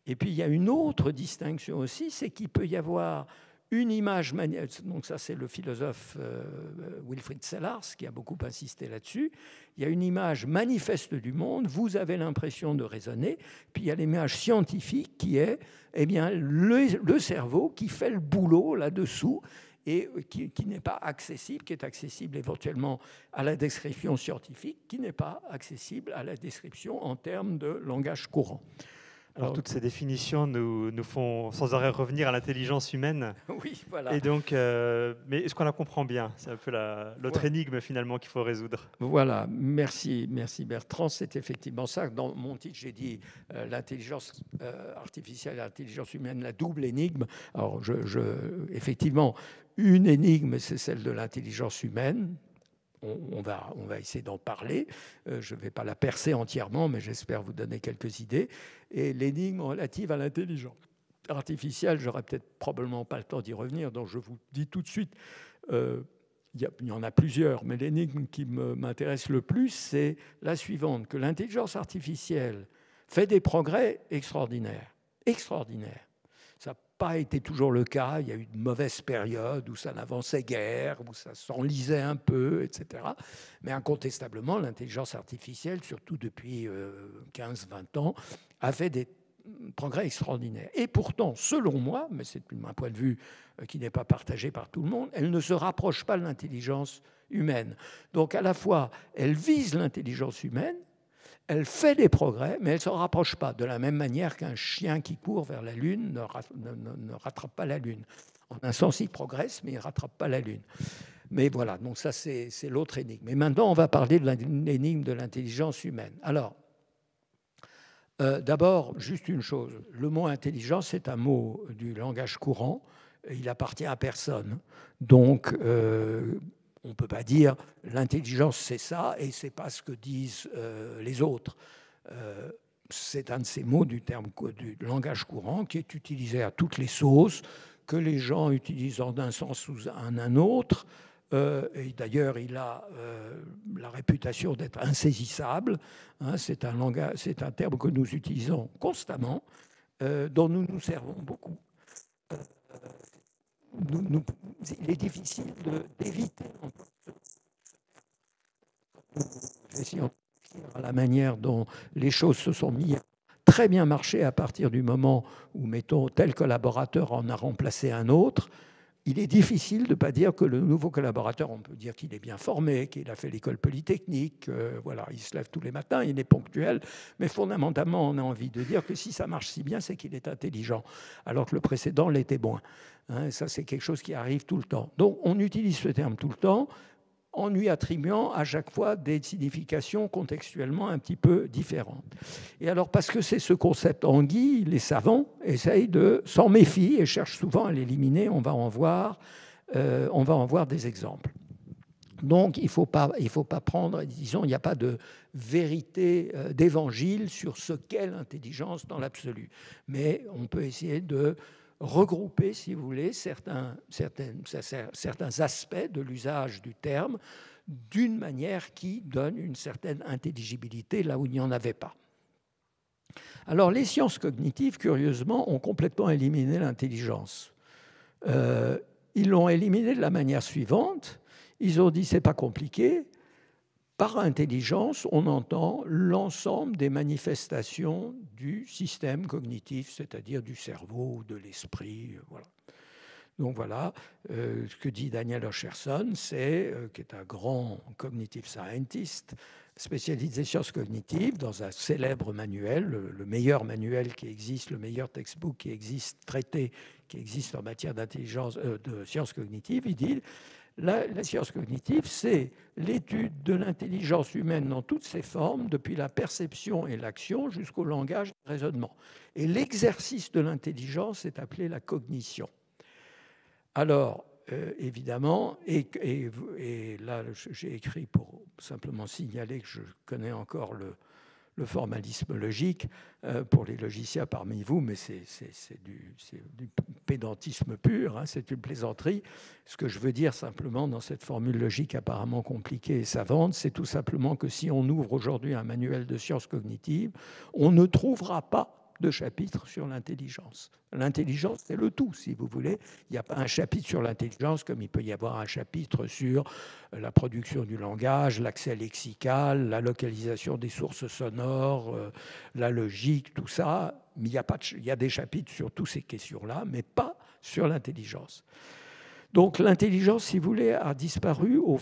Et puis, il y a une autre distinction aussi, c'est qu'il peut y avoir une image, donc ça c'est le philosophe Wilfrid Sellars qui a beaucoup insisté là-dessus, il y a une image manifeste du monde, vous avez l'impression de raisonner, puis il y a l'image scientifique qui est le cerveau qui fait le boulot là-dessous et qui n'est pas accessible, qui est accessible éventuellement à la description scientifique, qui n'est pas accessible à la description en termes de langage courant. Alors, toutes ces définitions nous font sans arrêt revenir à l'intelligence humaine. Oui, voilà. Et donc, mais est-ce qu'on la comprend bien? C'est un peu l'autre énigme finalement qu'il faut résoudre. Voilà, merci Bertrand. C'est effectivement ça. Dans mon titre, j'ai dit l'intelligence artificielle et l'intelligence humaine, la double énigme. Alors, effectivement, une énigme, c'est celle de l'intelligence humaine. On va essayer d'en parler. Je ne vais pas la percer entièrement, mais j'espère vous donner quelques idées. Et l'énigme relative à l'intelligence artificielle, j'aurai peut-être probablement pas le temps d'y revenir, donc je vous dis tout de suite, il y en a plusieurs, mais l'énigme qui m'intéresse le plus, c'est la suivante, que l'intelligence artificielle fait des progrès extraordinaires. Extraordinaires. Ça n'a pas été toujours le cas. Il y a eu de mauvaises périodes où ça n'avançait guère, où ça s'enlisait un peu, etc. Mais incontestablement, l'intelligence artificielle, surtout depuis 15-20 ans, a fait des progrès extraordinaires. Et pourtant, selon moi, mais c'est un point de vue qui n'est pas partagé par tout le monde, elle ne se rapproche pas de l'intelligence humaine. Donc à la fois, elle vise l'intelligence humaine, elle fait des progrès, mais elle ne s'en rapproche pas, de la même manière qu'un chien qui court vers la Lune ne rattrape pas la Lune. En un sens, il progresse, mais il ne rattrape pas la Lune. Mais voilà, donc ça, c'est l'autre énigme. Et maintenant, on va parler de l'énigme de l'intelligence humaine. Alors, d'abord, juste une chose. Le mot intelligence, c'est un mot du langage courant. Il appartient à personne. Donc, on ne peut pas dire l'intelligence c'est ça et c'est pas ce que disent les autres. C'est un de ces mots du langage courant qui est utilisé à toutes les sauces, que les gens utilisent en un sens ou en un autre. Et d'ailleurs, il a la réputation d'être insaisissable. Hein, c'est un terme que nous utilisons constamment, dont nous nous servons beaucoup. Il est difficile d'éviter la manière dont les choses se sont mises très bien marché à partir du moment où, mettons, tel collaborateur en a remplacé un autre. Il est difficile de ne pas dire que le nouveau collaborateur, on peut dire qu'il est bien formé, qu'il a fait l'école polytechnique, voilà, il se lève tous les matins, il est ponctuel, mais fondamentalement, on a envie de dire que si ça marche si bien, c'est qu'il est intelligent, alors que le précédent l'était moins. Hein, ça, c'est quelque chose qui arrive tout le temps. Donc, on utilise ce terme tout le temps, en lui attribuant à chaque fois des significations contextuellement un petit peu différentes. Et alors, parce que c'est ce concept anguille, les savants essayent de s'en méfier et cherchent souvent à l'éliminer. On va en voir des exemples. Donc, il ne faut pas prendre, disons, il n'y a pas de vérité d'évangile sur ce qu'est l'intelligence dans l'absolu. Mais on peut essayer de regrouper, si vous voulez, certains aspects de l'usage du terme d'une manière qui donne une certaine intelligibilité là où il n'y en avait pas. Alors, les sciences cognitives, curieusement, ont complètement éliminé l'intelligence. Ils l'ont éliminée de la manière suivante. Ils ont dit, c'est pas compliqué. Par intelligence, on entend l'ensemble des manifestations du système cognitif, c'est-à-dire du cerveau ou de l'esprit. Voilà. Donc voilà, ce que dit Daniel Oscherson, qui est un grand cognitive scientist, spécialisé en sciences cognitives, dans un célèbre manuel, le meilleur manuel qui existe, le meilleur textbook qui existe, traité qui existe en matière d'intelligence, de sciences cognitives. Il dit la science cognitive, c'est l'étude de l'intelligence humaine dans toutes ses formes, depuis la perception et l'action jusqu'au langage et le raisonnement. Et l'exercice de l'intelligence est appelé la cognition. Alors, évidemment, et là, j'ai écrit pour simplement signaler que je connais encore le formalisme logique pour les logiciens parmi vous, mais c'est du pédantisme pur, hein, c'est une plaisanterie. Ce que je veux dire simplement dans cette formule logique apparemment compliquée et savante, c'est tout simplement que si on ouvre aujourd'hui un manuel de sciences cognitives, on ne trouvera pas de chapitre sur l'intelligence. L'intelligence, c'est le tout, si vous voulez. Il n'y a pas un chapitre sur l'intelligence comme il peut y avoir un chapitre sur la production du langage, l'accès lexical, la localisation des sources sonores, la logique, tout ça. Mais il y a des chapitres sur toutes ces questions-là, mais pas sur l'intelligence. Donc l'intelligence, si vous voulez, a disparu au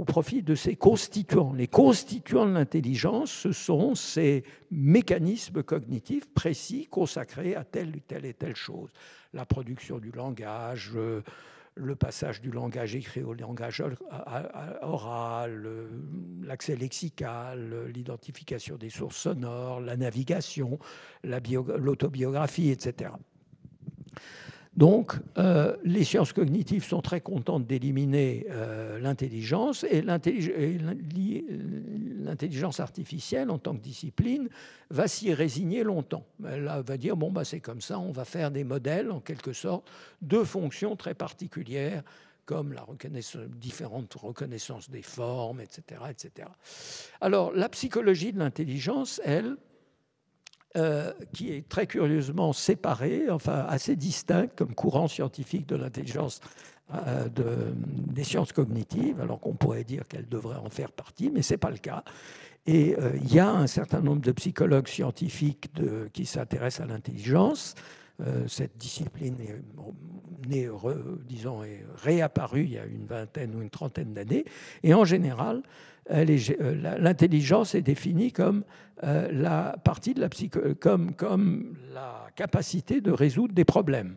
profit de ses constituants. Les constituants de l'intelligence, ce sont ces mécanismes cognitifs précis consacrés à telle et telle chose. La production du langage, le passage du langage écrit au langage oral, l'accès lexical, l'identification des sources sonores, la navigation, l'autobiographie, etc. Donc, les sciences cognitives sont très contentes d'éliminer l'intelligence, et l'intelligence artificielle, en tant que discipline, va s'y résigner longtemps. Elle va dire, bon, c'est comme ça, on va faire des modèles, en quelque sorte, de fonctions très particulières, comme la différentes reconnaissances des formes, etc., etc. Alors, la psychologie de l'intelligence, elle, qui est très curieusement séparée, enfin assez distincte comme courant scientifique de l'intelligence des sciences cognitives, alors qu'on pourrait dire qu'elle devrait en faire partie, mais ce n'est pas le cas. Et il y a un certain nombre de psychologues scientifiques qui s'intéressent à l'intelligence. Cette discipline est réapparue il y a une vingtaine ou une trentaine d'années. Et en général, l'intelligence est définie comme la partie de comme la capacité de résoudre des problèmes,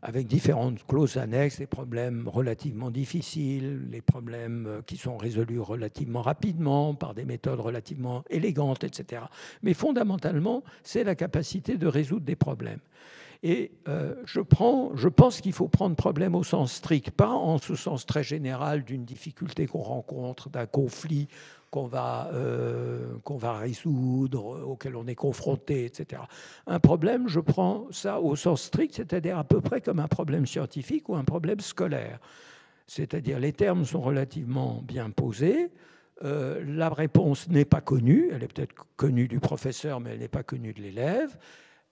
avec différentes clauses annexes, des problèmes relativement difficiles, les problèmes qui sont résolus relativement rapidement, par des méthodes relativement élégantes, etc. Mais fondamentalement, c'est la capacité de résoudre des problèmes. Et je pense qu'il faut prendre problème au sens strict, pas en ce sens très général d'une difficulté qu'on rencontre, d'un conflit qu'on va résoudre, auquel on est confronté, etc. Un problème, je prends ça au sens strict, c'est-à-dire à peu près comme un problème scientifique ou un problème scolaire. C'est-à-dire les termes sont relativement bien posés, la réponse n'est pas connue, elle est peut-être connue du professeur, mais elle n'est pas connue de l'élève.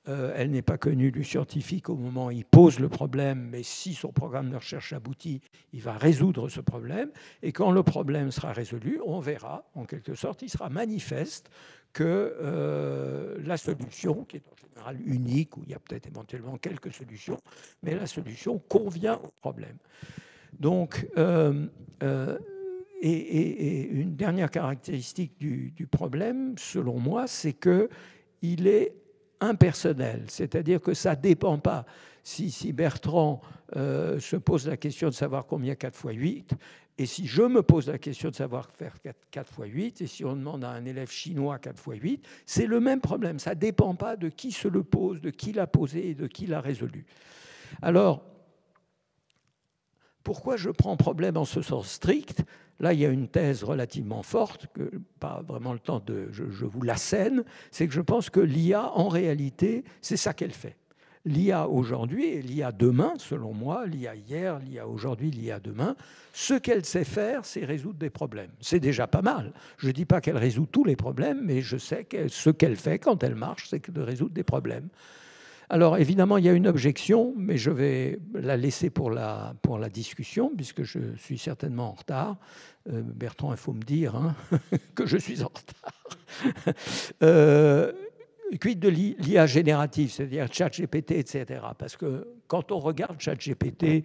Elle n'est pas connue du scientifique au moment où il pose le problème, mais si son programme de recherche aboutit, il va résoudre ce problème. Et quand le problème sera résolu, on verra, en quelque sorte, il sera manifeste que la solution, qui est en général unique, où il y a peut-être éventuellement quelques solutions, mais la solution convient au problème. Donc, et une dernière caractéristique du problème, selon moi, c'est qu'il est impersonnel, c'est-à-dire que ça ne dépend pas. Si Bertrand se pose la question de savoir combien 4 fois 8, et si je me pose la question de savoir faire 4 fois 8, et si on demande à un élève chinois 4 fois 8, c'est le même problème. Ça ne dépend pas de qui se le pose, de qui l'a posé et de qui l'a résolu. Alors, pourquoi je prends problème en ce sens strict ? Là, il y a une thèse relativement forte, que pas vraiment le temps de... Je vous l'assène, c'est que je pense que l'IA, en réalité, c'est ça qu'elle fait. L'IA aujourd'hui et l'IA demain, selon moi, l'IA hier, l'IA aujourd'hui, l'IA demain, ce qu'elle sait faire, c'est résoudre des problèmes. C'est déjà pas mal. Je ne dis pas qu'elle résout tous les problèmes, mais je sais que ce qu'elle fait quand elle marche, c'est de résoudre des problèmes. Alors évidemment, il y a une objection, mais je vais la laisser pour la discussion, puisque je suis certainement en retard. Bertrand, il faut me dire que je suis en retard. Quid de l'IA générative, c'est-à-dire ChatGPT, etc. Parce que quand on regarde ChatGPT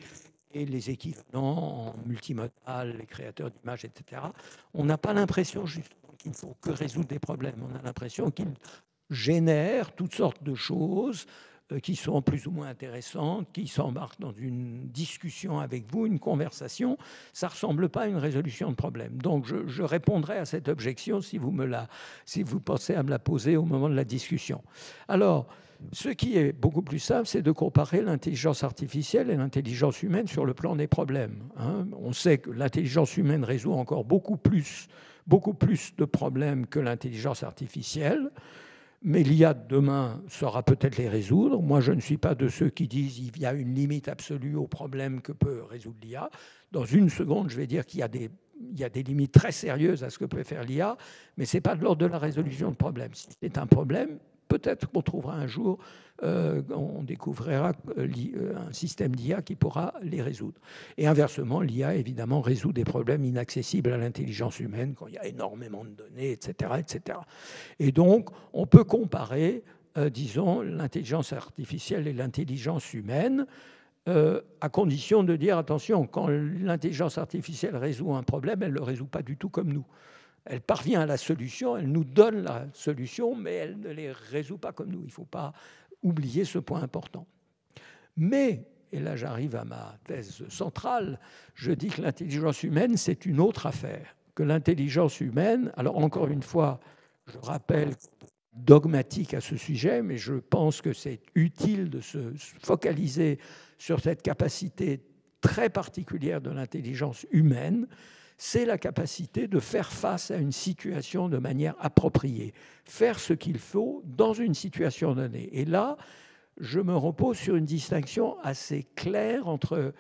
et les équivalents en multimodal, les créateurs d'images, etc., on n'a pas l'impression justement qu'il ne faut que résoudre des problèmes. On a l'impression qu'ils génèrent toutes sortes de choses qui sont plus ou moins intéressantes, qui s'embarquent dans une discussion avec vous, une conversation. Ça ne ressemble pas à une résolution de problème. Donc, je répondrai à cette objection si vous pensez à me la poser au moment de la discussion. Alors, ce qui est beaucoup plus simple, c'est de comparer l'intelligence artificielle et l'intelligence humaine sur le plan des problèmes. On sait que l'intelligence humaine résout encore beaucoup plus de problèmes que l'intelligence artificielle. Mais l'IA de demain saura peut-être les résoudre. Moi, je ne suis pas de ceux qui disent qu'il y a une limite absolue aux problèmes que peut résoudre l'IA. Dans une seconde, je vais dire qu'il y a des limites très sérieuses à ce que peut faire l'IA, mais ce n'est pas de l'ordre de la résolution de problème. Si c'est un problème, peut-être qu'on trouvera un jour, on découvrira un système d'IA qui pourra les résoudre. Et inversement, l'IA, évidemment, résout des problèmes inaccessibles à l'intelligence humaine quand il y a énormément de données, etc., etc. Et donc, on peut comparer, disons, l'intelligence artificielle et l'intelligence humaine. à condition de dire, attention, quand l'intelligence artificielle résout un problème, elle ne le résout pas du tout comme nous. Elle parvient à la solution, elle nous donne la solution, mais elle ne les résout pas comme nous. Il ne faut pas oublier ce point important. Mais, et là j'arrive à ma thèse centrale, je dis que l'intelligence humaine, c'est une autre affaire. Que l'intelligence humaine, alors encore une fois, je rappelle, dogmatique à ce sujet, mais je pense que c'est utile de se focaliser sur cette capacité très particulière de l'intelligence humaine, c'est la capacité de faire face à une situation de manière appropriée, faire ce qu'il faut dans une situation donnée. Et là, je me repose sur une distinction assez claire entre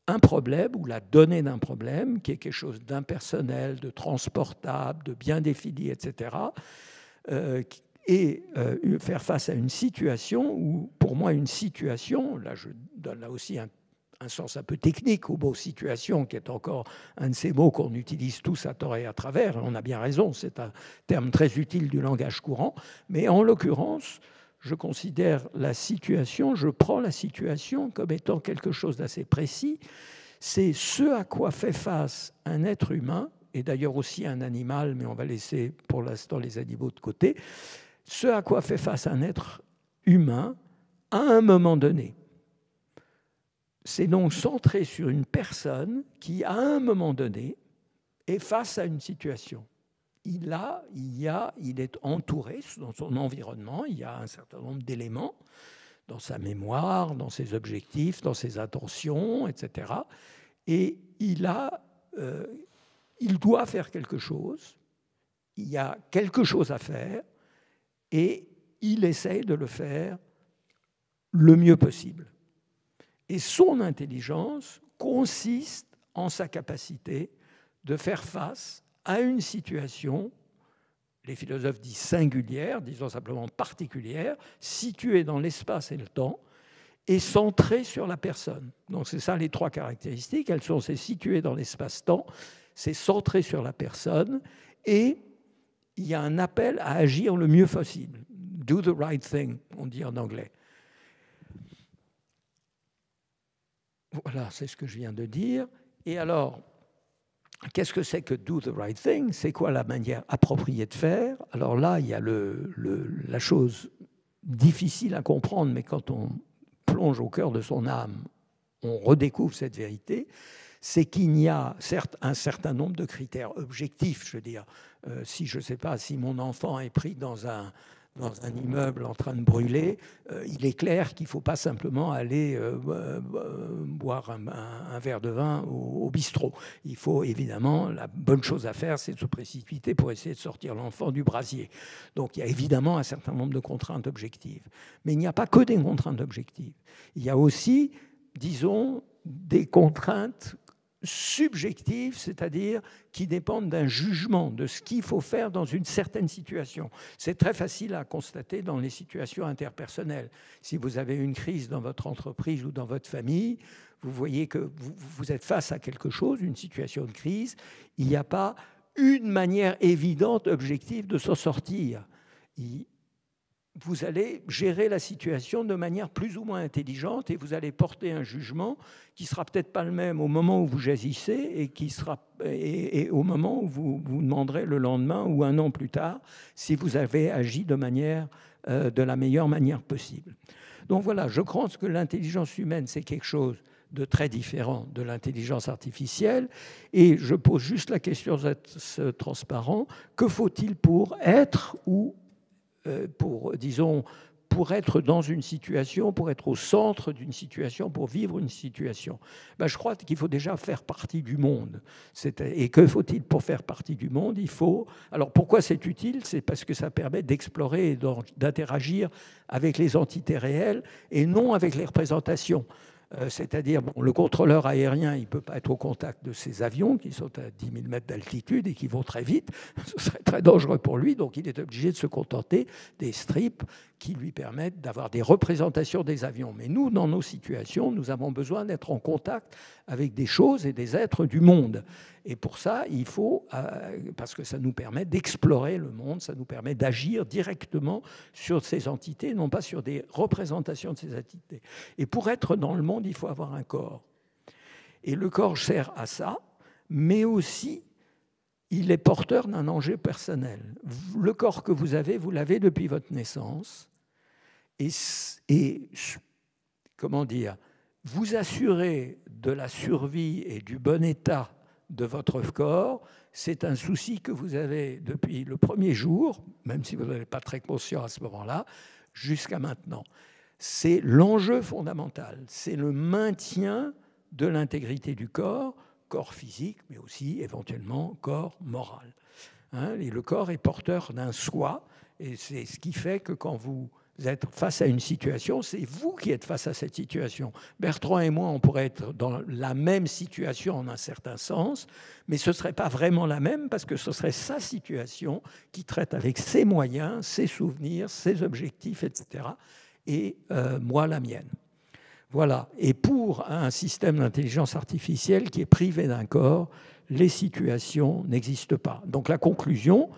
un problème ou la donnée d'un problème, qui est quelque chose d'impersonnel, de transportable, de bien défini, etc., et faire face à une situation où, pour moi, une situation, là je donne là aussi un sens un peu technique au mot situation, qui est encore un de ces mots qu'on utilise tous à tort et à travers, on a bien raison, c'est un terme très utile du langage courant, mais en l'occurrence, je considère la situation, je prends la situation comme étant quelque chose d'assez précis, c'est ce à quoi fait face un être humain, et d'ailleurs aussi un animal, mais on va laisser pour l'instant les animaux de côté, ce à quoi fait face un être humain à un moment donné. C'est donc centré sur une personne qui, à un moment donné, est face à une situation. Il est entouré dans son environnement, il y a un certain nombre d'éléments dans sa mémoire, dans ses objectifs, dans ses intentions, etc. Et il doit faire quelque chose, il y a quelque chose à faire, et il essaye de le faire le mieux possible. Et son intelligence consiste en sa capacité de faire face à une situation, les philosophes disent singulière, disons simplement particulière, située dans l'espace et le temps, et centrée sur la personne. Donc c'est ça les trois caractéristiques, c'est situé dans l'espace-temps, c'est centré sur la personne, et il y a un appel à agir le mieux possible. Do the right thing, on dit en anglais. Voilà, c'est ce que je viens de dire. Et alors, qu'est-ce que c'est que do the right thing? C'est quoi la manière appropriée de faire? Alors là, il y a la chose difficile à comprendre, mais quand on plonge au cœur de son âme, on redécouvre cette vérité, c'est qu'il y a certes un certain nombre de critères objectifs. Je veux dire, si je ne sais pas, si mon enfant est pris dans un immeuble en train de brûler, il est clair qu'il ne faut pas simplement aller boire un verre de vin au bistrot. Il faut évidemment, la bonne chose à faire, c'est de se précipiter pour essayer de sortir l'enfant du brasier. Donc il y a évidemment un certain nombre de contraintes objectives. Mais il n'y a pas que des contraintes objectives. Il y a aussi, disons, des contraintes subjectives, c'est-à-dire qui dépendent d'un jugement de ce qu'il faut faire dans une certaine situation. C'est très facile à constater dans les situations interpersonnelles. Si vous avez une crise dans votre entreprise ou dans votre famille, vous voyez que vous êtes face à quelque chose, une situation de crise, il n'y a pas une manière évidente, objective de s'en sortir. Vous allez gérer la situation de manière plus ou moins intelligente et vous allez porter un jugement qui ne sera peut-être pas le même au moment où vous agissez et au moment où vous demanderez le lendemain ou un an plus tard si vous avez agi de la meilleure manière possible. Donc voilà, je pense que l'intelligence humaine, c'est quelque chose de très différent de l'intelligence artificielle. Et je pose juste la question d'être transparent. Que faut-il pour être ou pour être dans une situation, pour être au centre d'une situation, pour vivre une situation? Je crois qu'il faut déjà faire partie du monde. Et que faut-il pour faire partie du monde? Alors pourquoi c'est utile? C'est parce que ça permet d'explorer et d'interagir avec les entités réelles et non avec les représentations. C'est-à-dire, le contrôleur aérien, il ne peut pas être au contact de ces avions qui sont à 10 000 mètres d'altitude et qui vont très vite. Ce serait très dangereux pour lui, donc il est obligé de se contenter des strips qui lui permettent d'avoir des représentations des avions. Mais nous, dans nos situations, nous avons besoin d'être en contact avec des choses et des êtres du monde. Et pour ça, il faut, parce que ça nous permet d'explorer le monde, ça nous permet d'agir directement sur ces entités, non pas sur des représentations de ces entités. Et pour être dans le monde, il faut avoir un corps. Et le corps sert à ça, mais aussi, il est porteur d'un enjeu personnel. Le corps que vous l'avez depuis votre naissance. Et comment dire, vous assurer de la survie et du bon état de votre corps, c'est un souci que vous avez depuis le premier jour, même si vous n'êtes pas très conscient à ce moment-là, jusqu'à maintenant. C'est l'enjeu fondamental, c'est le maintien de l'intégrité du corps physique, mais aussi éventuellement corps moral. Et le corps est porteur d'un soi, et c'est ce qui fait que quand vous êtes face à une situation, c'est vous qui êtes face à cette situation. Bertrand et moi, on pourrait être dans la même situation en un certain sens, mais ce ne serait pas vraiment la même parce que ce serait sa situation qui traite avec ses moyens, ses souvenirs, ses objectifs, etc. Et moi, la mienne. Voilà. Et pour un système d'intelligence artificielle qui est privé d'un corps, les situations n'existent pas. Donc la conclusion,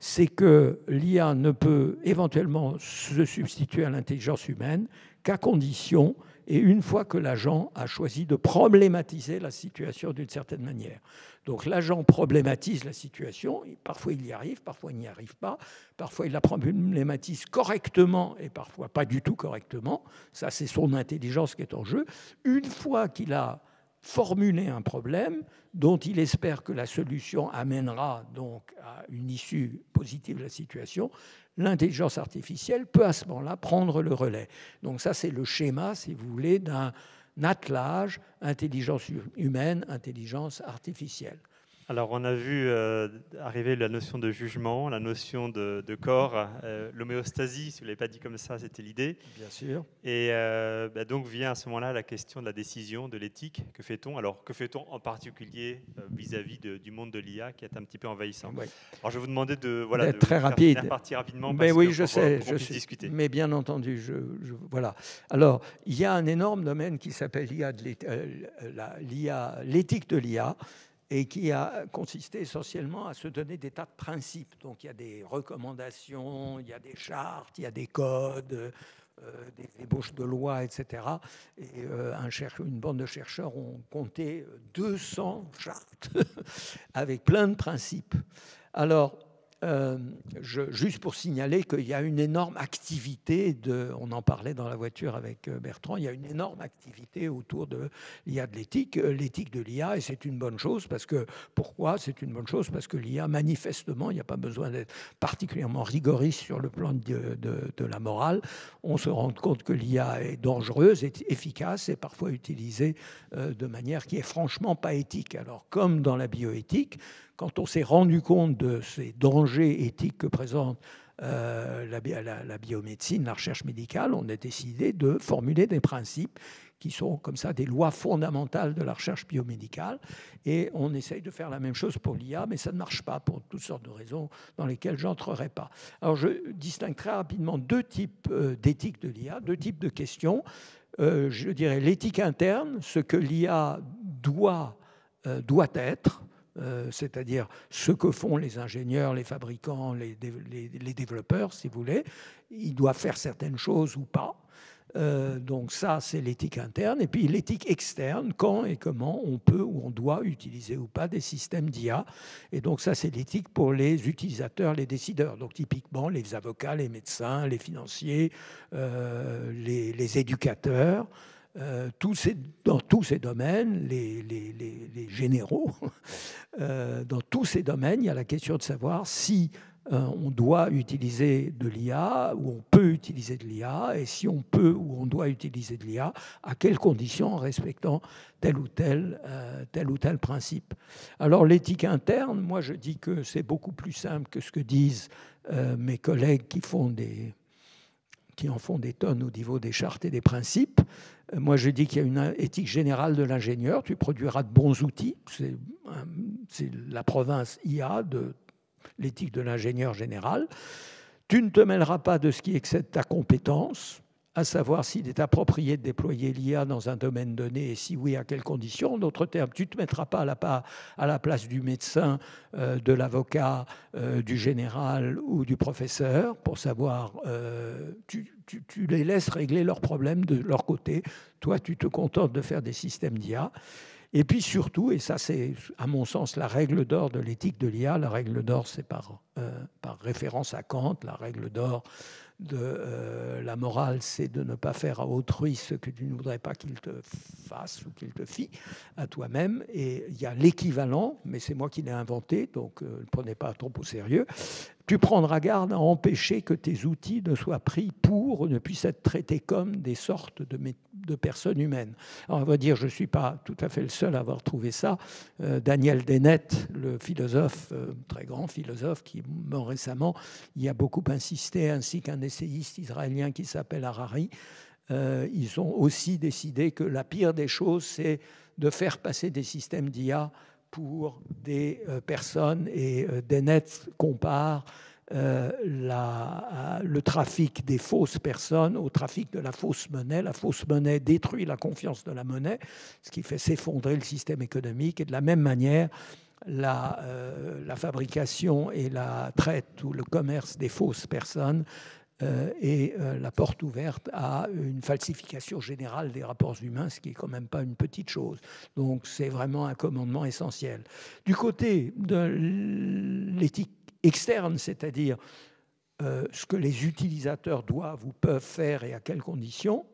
c'est que l'IA ne peut éventuellement se substituer à l'intelligence humaine qu'à condition, et une fois que l'agent a choisi de problématiser la situation d'une certaine manière. Donc l'agent problématise la situation, parfois il y arrive, parfois il n'y arrive pas, parfois il la problématise correctement et parfois pas du tout correctement. Ça, c'est son intelligence qui est en jeu. Une fois qu'il a formulé un problème dont il espère que la solution amènera donc à une issue positive de la situation, l'intelligence artificielle peut à ce moment-là prendre le relais. Donc ça, c'est le schéma, si vous voulez, d'un attelage intelligence humaine, intelligence artificielle. Alors, on a vu arriver la notion de jugement, la notion de corps, l'homéostasie, si vous ne l'avez pas dit comme ça, c'était l'idée. Bien sûr. Et donc vient à ce moment-là la question de la décision, de l'éthique. Que fait-on? Alors, que fait-on en particulier vis-à-vis du monde de l'IA qui est un petit peu envahissant? Oui. Alors, je vais vous demander de très rapide. Faire partie rapidement. Mais oui, je sais. Discuter. Mais bien entendu, voilà. Alors, il y a un énorme domaine qui s'appelle l'éthique de l'IA, et qui a consisté essentiellement à se donner des tas de principes. Donc il y a des recommandations, il y a des chartes, il y a des codes, des ébauches de lois, etc. Et une bande de chercheurs ont compté 200 chartes avec plein de principes. Alors, juste pour signaler qu'il y a une énorme activité, on en parlait dans la voiture avec Bertrand, il y a une énorme activité autour de l'IA de l'éthique de l'IA, et c'est une bonne chose parce que, pourquoi c'est une bonne chose? Parce que l'IA, manifestement, il n'y a pas besoin d'être particulièrement rigoriste sur le plan de la morale. On se rend compte que l'IA est dangereuse, est efficace et parfois utilisée de manière qui est franchement pas éthique. Alors, comme dans la bioéthique, quand on s'est rendu compte de ces dangers éthiques que présente la biomédecine, la recherche médicale, on a décidé de formuler des principes qui sont comme ça des lois fondamentales de la recherche biomédicale. Et on essaye de faire la même chose pour l'IA, mais ça ne marche pas pour toutes sortes de raisons dans lesquelles je n'entrerai pas. Alors je distingue très rapidement deux types d'éthique de l'IA, deux types de questions. Je dirais l'éthique interne, ce que l'IA doit être, c'est-à-dire ce que font les ingénieurs, les fabricants, les développeurs, si vous voulez. Ils doivent faire certaines choses ou pas. Donc ça, c'est l'éthique interne. Et puis l'éthique externe, quand et comment on peut ou on doit utiliser ou pas des systèmes d'IA. Et donc ça, c'est l'éthique pour les utilisateurs, les décideurs. Donc typiquement, les avocats, les médecins, les financiers, les éducateurs. Dans tous ces domaines, les généraux, dans tous ces domaines, il y a la question de savoir si on doit utiliser de l'IA ou on peut utiliser de l'IA, et si on peut ou on doit utiliser de l'IA, à quelles conditions en respectant tel ou tel principe. Alors l'éthique interne, moi je dis que c'est beaucoup plus simple que ce que disent mes collègues qui en font des tonnes au niveau des chartes et des principes. Moi, je dis qu'il y a une éthique générale de l'ingénieur. Tu produiras de bons outils. C'est la province IA de l'éthique de l'ingénieur général. Tu ne te mêleras pas de ce qui excède ta compétence. à savoir s'il est approprié de déployer l'IA dans un domaine donné et si oui, à quelles conditions. En d'autres termes, tu ne te mettras pas à la place du médecin, de l'avocat, du général ou du professeur pour savoir, tu les laisses régler leurs problèmes de leur côté. Toi, tu te contentes de faire des systèmes d'IA. Et puis surtout, et ça c'est à mon sens la règle d'or de l'éthique de l'IA, la règle d'or c'est par référence à Kant, la règle d'or de la morale, c'est de ne pas faire à autrui ce que tu ne voudrais pas qu'il te fasse ou qu'il te fît à toi-même. Et il y a l'équivalent, mais c'est moi qui l'ai inventé, donc ne prenez pas trop au sérieux. Tu prendras garde à empêcher que tes outils ne soient pris pour ou ne puissent être traités comme des sortes de personnes humaines. Alors on va dire, je ne suis pas tout à fait le seul à avoir trouvé ça. Daniel Dennett, le philosophe, très grand philosophe qui est mort récemment, y a beaucoup insisté, ainsi qu'un essayiste israélien qui s'appelle Harari. Ils ont aussi décidé que la pire des choses, c'est de faire passer des systèmes d'IA pour des personnes, et Dennett compare le trafic des fausses personnes au trafic de la fausse monnaie. La fausse monnaie détruit la confiance de la monnaie, ce qui fait s'effondrer le système économique. Et de la même manière, la fabrication et la traite ou le commerce des fausses personnes et la porte ouverte à une falsification générale des rapports humains, ce qui n'est quand même pas une petite chose. Donc c'est vraiment un commandement essentiel. Du côté de l'éthique externe, c'est-à-dire ce que les utilisateurs doivent ou peuvent faire et à quelles conditions,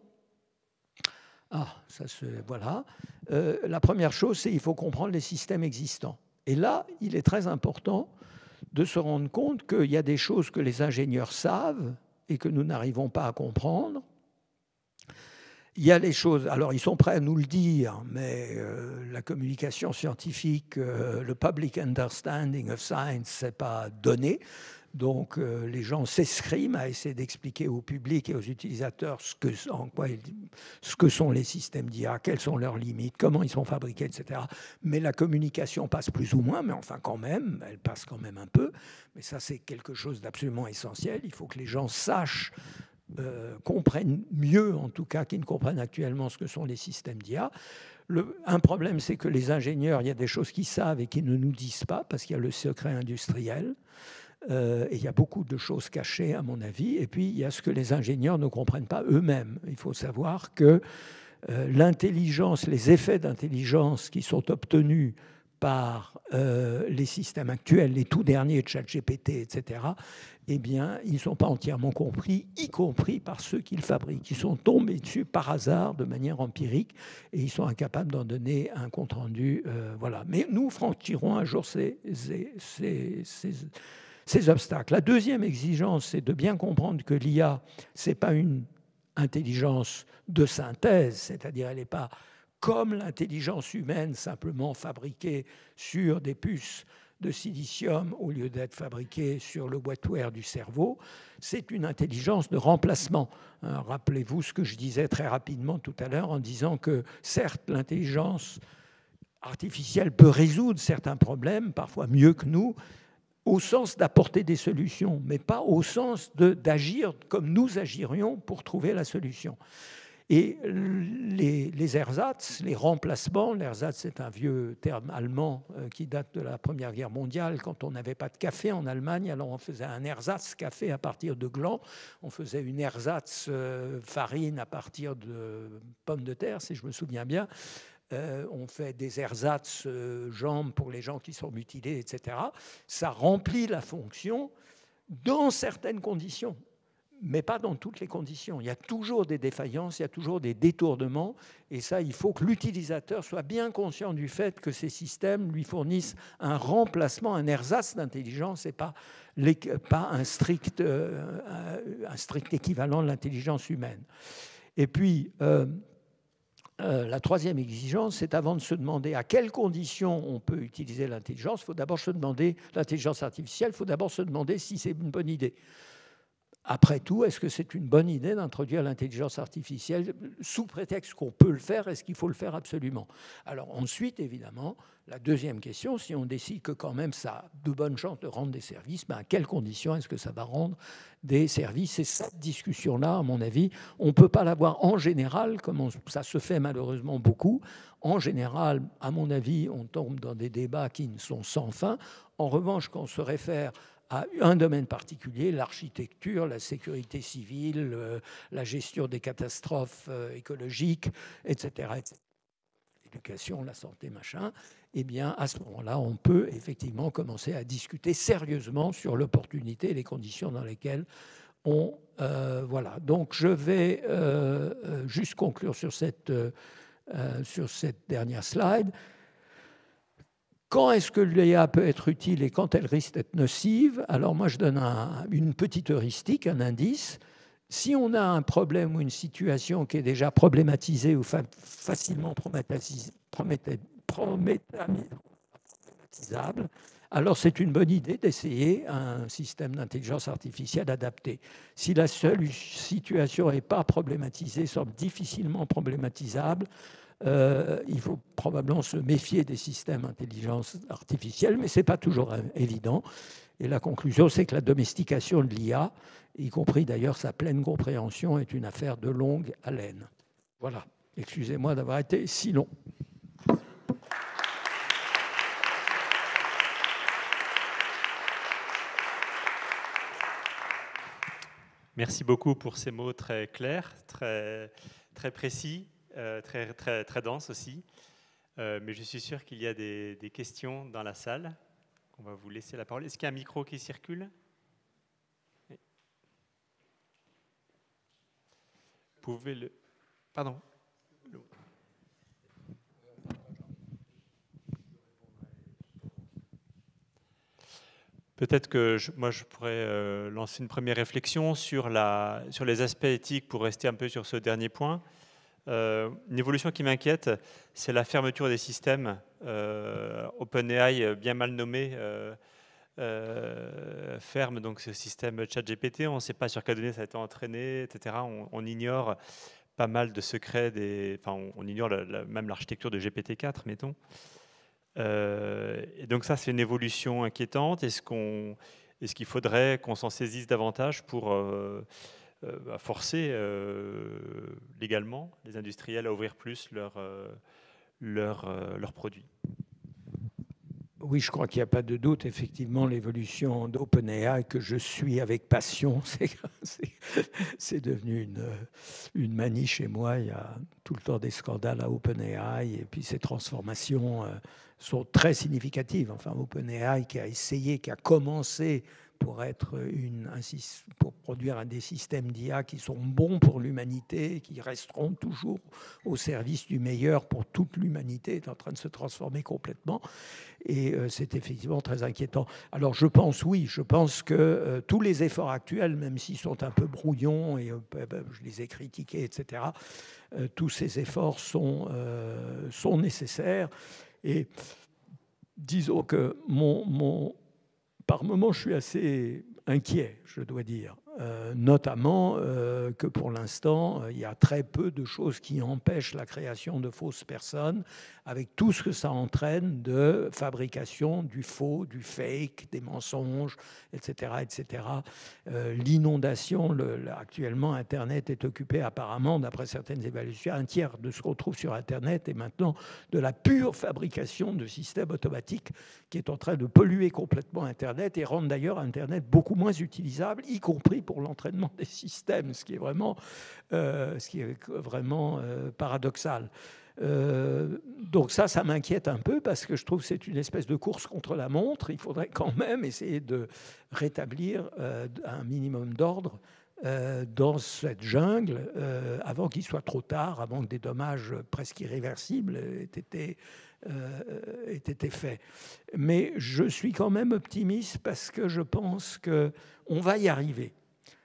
voilà. La première chose, c'est qu'il faut comprendre les systèmes existants. Et là, il est très important de se rendre compte qu'il y a des choses que les ingénieurs savent et que nous n'arrivons pas à comprendre. Il y a les choses, alors ils sont prêts à nous le dire, mais la communication scientifique, le public understanding of science, ce n'est pas donné. Donc les gens s'escriment à essayer d'expliquer au public et aux utilisateurs ce que sont les systèmes d'IA, quelles sont leurs limites, comment ils sont fabriqués, etc. Mais la communication passe plus ou moins, mais enfin quand même, elle passe quand même un peu. Mais ça, c'est quelque chose d'absolument essentiel. Il faut que les gens sachent, comprennent mieux, en tout cas, qu'ils ne comprennent actuellement ce que sont les systèmes d'IA. Un problème, c'est que les ingénieurs, il y a des choses qu'ils savent et qu'ils ne nous disent pas, parce qu'il y a le secret industriel. Et il y a beaucoup de choses cachées, à mon avis. Et puis, il y a ce que les ingénieurs ne comprennent pas eux-mêmes. Il faut savoir que l'intelligence, les effets d'intelligence qui sont obtenus par les systèmes actuels, les tout derniers, ChatGPT, etc., eh bien, ils ne sont pas entièrement compris, y compris par ceux qui le fabriquent. Ils sont tombés dessus par hasard, de manière empirique, et ils sont incapables d'en donner un compte-rendu. Voilà. Mais nous franchirons un jour ces obstacles. La deuxième exigence, c'est de bien comprendre que l'IA, ce n'est pas une intelligence de synthèse, c'est-à-dire elle n'est pas comme l'intelligence humaine, simplement fabriquée sur des puces de silicium au lieu d'être fabriquée sur le boîtier du cerveau. C'est une intelligence de remplacement. Rappelez-vous ce que je disais très rapidement tout à l'heure en disant que certes, l'intelligence artificielle peut résoudre certains problèmes, parfois mieux que nous, au sens d'apporter des solutions, mais pas au sens d'agir comme nous agirions pour trouver la solution. Et les ersatz, les remplacements, l'ersatz c'est un vieux terme allemand qui date de la Première Guerre mondiale, quand on n'avait pas de café en Allemagne, alors on faisait un ersatz café à partir de glands, on faisait une ersatz farine à partir de pommes de terre, si je me souviens bien. On fait des ersatz jambes pour les gens qui sont mutilés, etc. Ça remplit la fonction dans certaines conditions, mais pas dans toutes les conditions. Il y a toujours des défaillances, il y a toujours des détournements, et ça, il faut que l'utilisateur soit bien conscient du fait que ces systèmes lui fournissent un remplacement, un ersatz d'intelligence, et pas un strict équivalent de l'intelligence humaine. Et puis, la troisième exigence, c'est avant de se demander à quelles conditions on peut utiliser l'intelligence, il faut d'abord se demander, l'intelligence artificielle, il faut d'abord se demander si c'est une bonne idée. après tout, est-ce que c'est une bonne idée d'introduire l'intelligence artificielle sous prétexte qu'on peut le faire? Est-ce qu'il faut le faire absolument? Alors ensuite, évidemment, la deuxième question, si on décide que quand même ça a de bonnes chances de rendre des services, à quelles conditions est-ce que ça va rendre des services? Et cette discussion-là, à mon avis, on ne peut pas l'avoir en général, comme ça se fait malheureusement beaucoup. En général, à mon avis, on tombe dans des débats qui ne sont sans fin. En revanche, quand on se réfère à un domaine particulier, l'architecture, la sécurité civile, la gestion des catastrophes écologiques, etc., l'éducation, la santé, machin, eh bien, à ce moment-là, on peut effectivement commencer à discuter sérieusement sur l'opportunité et les conditions dans lesquelles on... voilà. Donc, je vais juste conclure sur cette dernière slide. Quand est-ce que l'IA peut être utile et quand elle risque d'être nocive? Alors moi, je donne une petite heuristique, un indice. Si on a un problème ou une situation qui est déjà problématisée ou facilement problématisable, alors c'est une bonne idée d'essayer un système d'intelligence artificielle adapté. Si la seule situation n'est pas problématisée, semble difficilement problématisable, il faut probablement se méfier des systèmes d'intelligence artificielle, mais ce n'est pas toujours évident. Et la conclusion, c'est que la domestication de l'IA, y compris d'ailleurs sa pleine compréhension, est une affaire de longue haleine. Voilà. Excusez-moi d'avoir été si long. Merci beaucoup pour ces mots très clairs, très précis. Très dense aussi. Mais je suis sûr qu'il y a des questions dans la salle. On va vous laisser la parole. Est-ce qu'il y a un micro qui circule? Oui. Vous pouvez le... Pardon. Peut-être que moi, je pourrais lancer une première réflexion sur les aspects éthiques pour rester un peu sur ce dernier point. Une évolution qui m'inquiète, c'est la fermeture des systèmes. OpenAI, bien mal nommé, ferme donc ce système ChatGPT. On ne sait pas sur quelles données ça a été entraîné, etc. On ignore pas mal de secrets, on ignore même l'architecture de GPT-4, mettons. Et donc ça, c'est une évolution inquiétante. Est-ce qu'il faudrait qu'on s'en saisisse davantage pour... à forcer légalement les industriels à ouvrir plus leurs produits. Oui, je crois qu'il n'y a pas de doute. Effectivement, l'évolution d'OpenAI que je suis avec passion, c'est devenu une manie chez moi. Il y a tout le temps des scandales à OpenAI et puis ces transformations sont très significatives. Enfin, OpenAI qui a commencé pour produire des systèmes d'IA qui sont bons pour l'humanité, qui resteront toujours au service du meilleur pour toute l'humanité, est en train de se transformer complètement. Et c'est effectivement très inquiétant. Alors je pense que tous les efforts actuels, même s'ils sont un peu brouillons, et je les ai critiqués, etc., tous ces efforts sont nécessaires. Et disons que par moments, je suis assez inquiet, je dois dire. Notamment que pour l'instant, il y a très peu de choses qui empêchent la création de fausses personnes, avec tout ce que ça entraîne de fabrication du faux, du fake, des mensonges, etc. etc. L'inondation, actuellement, Internet est occupé apparemment, d'après certaines évaluations, un tiers de ce qu'on trouve sur Internet est maintenant de la pure fabrication de systèmes automatiques qui est en train de polluer complètement Internet et rendre d'ailleurs Internet beaucoup moins utilisable, y compris pour l'entraînement des systèmes, ce qui est vraiment paradoxal. Donc ça m'inquiète un peu parce que je trouve que c'est une espèce de course contre la montre. Il faudrait quand même essayer de rétablir un minimum d'ordre dans cette jungle avant qu'il soit trop tard, avant que des dommages presque irréversibles aient été faits. Mais je suis quand même optimiste parce que je pense qu'on va y arriver.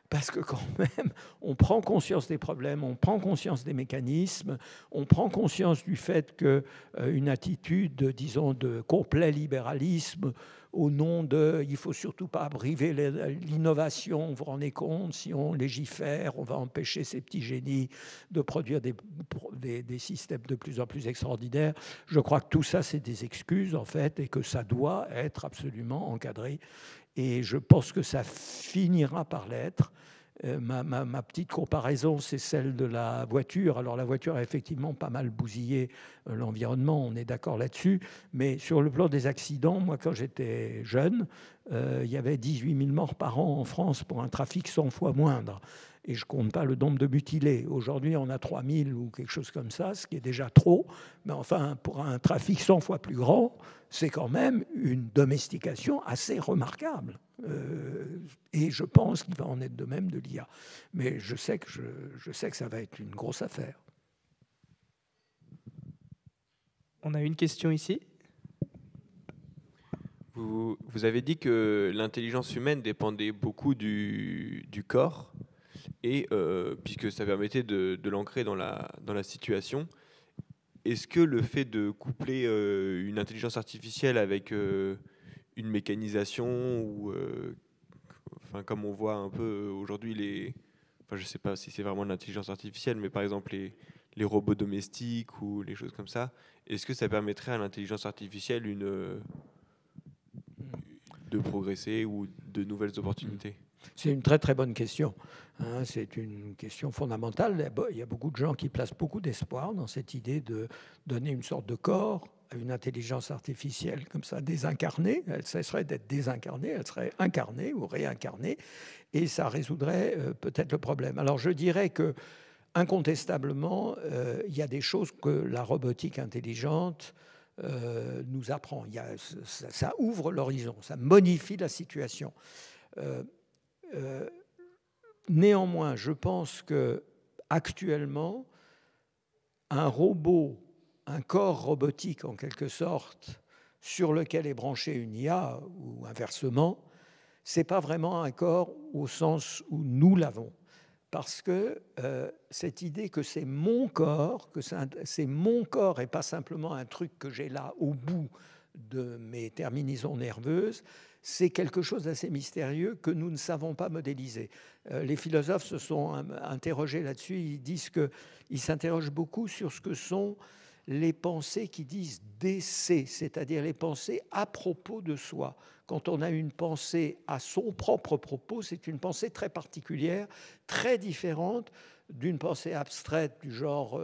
Parce que quand même, on prend conscience des problèmes, on prend conscience des mécanismes, on prend conscience du fait qu'une attitude, disons, de complet libéralisme au nom de « il ne faut surtout pas briver l'innovation », vous vous rendez compte, si on légifère, on va empêcher ces petits génies de produire des systèmes de plus en plus extraordinaires. Je crois que tout ça, c'est des excuses, en fait, et que ça doit être absolument encadré. Et je pense que ça finira par l'être. Ma petite comparaison, c'est celle de la voiture. Alors la voiture a effectivement pas mal bousillé l'environnement, on est d'accord là-dessus, mais sur le plan des accidents, moi quand j'étais jeune, il y avait 18 000 morts par an en France pour un trafic 100 fois moindre. Et je ne compte pas le nombre de mutilés. Aujourd'hui, on a 3 000 ou quelque chose comme ça, ce qui est déjà trop. Mais enfin, pour un trafic 100 fois plus grand, c'est quand même une domestication assez remarquable. Et je pense qu'il va en être de même de l'IA. Mais je sais que ça va être une grosse affaire. On a une question ici. Vous avez dit que l'intelligence humaine dépendait beaucoup du corps, et puisque ça permettait de l'ancrer dans la situation. Est-ce que le fait de coupler une intelligence artificielle avec une mécanisation, ou enfin, comme on voit un peu aujourd'hui, enfin, je ne sais pas si c'est vraiment de l'intelligence artificielle, mais par exemple les robots domestiques ou les choses comme ça, est-ce que ça permettrait à l'intelligence artificielle de progresser ou de nouvelles opportunités? C'est une très très bonne question. C'est une question fondamentale. Il y a beaucoup de gens qui placent beaucoup d'espoir dans cette idée de donner une sorte de corps à une intelligence artificielle comme ça, désincarnée. Elle cesserait d'être désincarnée, elle serait incarnée ou réincarnée, et ça résoudrait peut-être le problème. Alors je dirais que incontestablement, il y a des choses que la robotique intelligente nous apprend. Ça ouvre l'horizon, ça modifie la situation. Néanmoins, je pense que actuellement, un robot, un corps robotique en quelque sorte, sur lequel est branchée une IA ou inversement, c'est pas vraiment un corps au sens où nous l'avons. Parce que cette idée que c'est mon corps, et pas simplement un truc que j'ai là au bout de mes terminaisons nerveuses, c'est quelque chose d'assez mystérieux que nous ne savons pas modéliser. Les philosophes se sont interrogés là-dessus. Ils disent qu'ils s'interrogent beaucoup sur ce que sont les pensées qui disent d'essai, c'est-à-dire les pensées à propos de soi. Quand on a une pensée à son propre propos, c'est une pensée très particulière, très différente d'une pensée abstraite du genre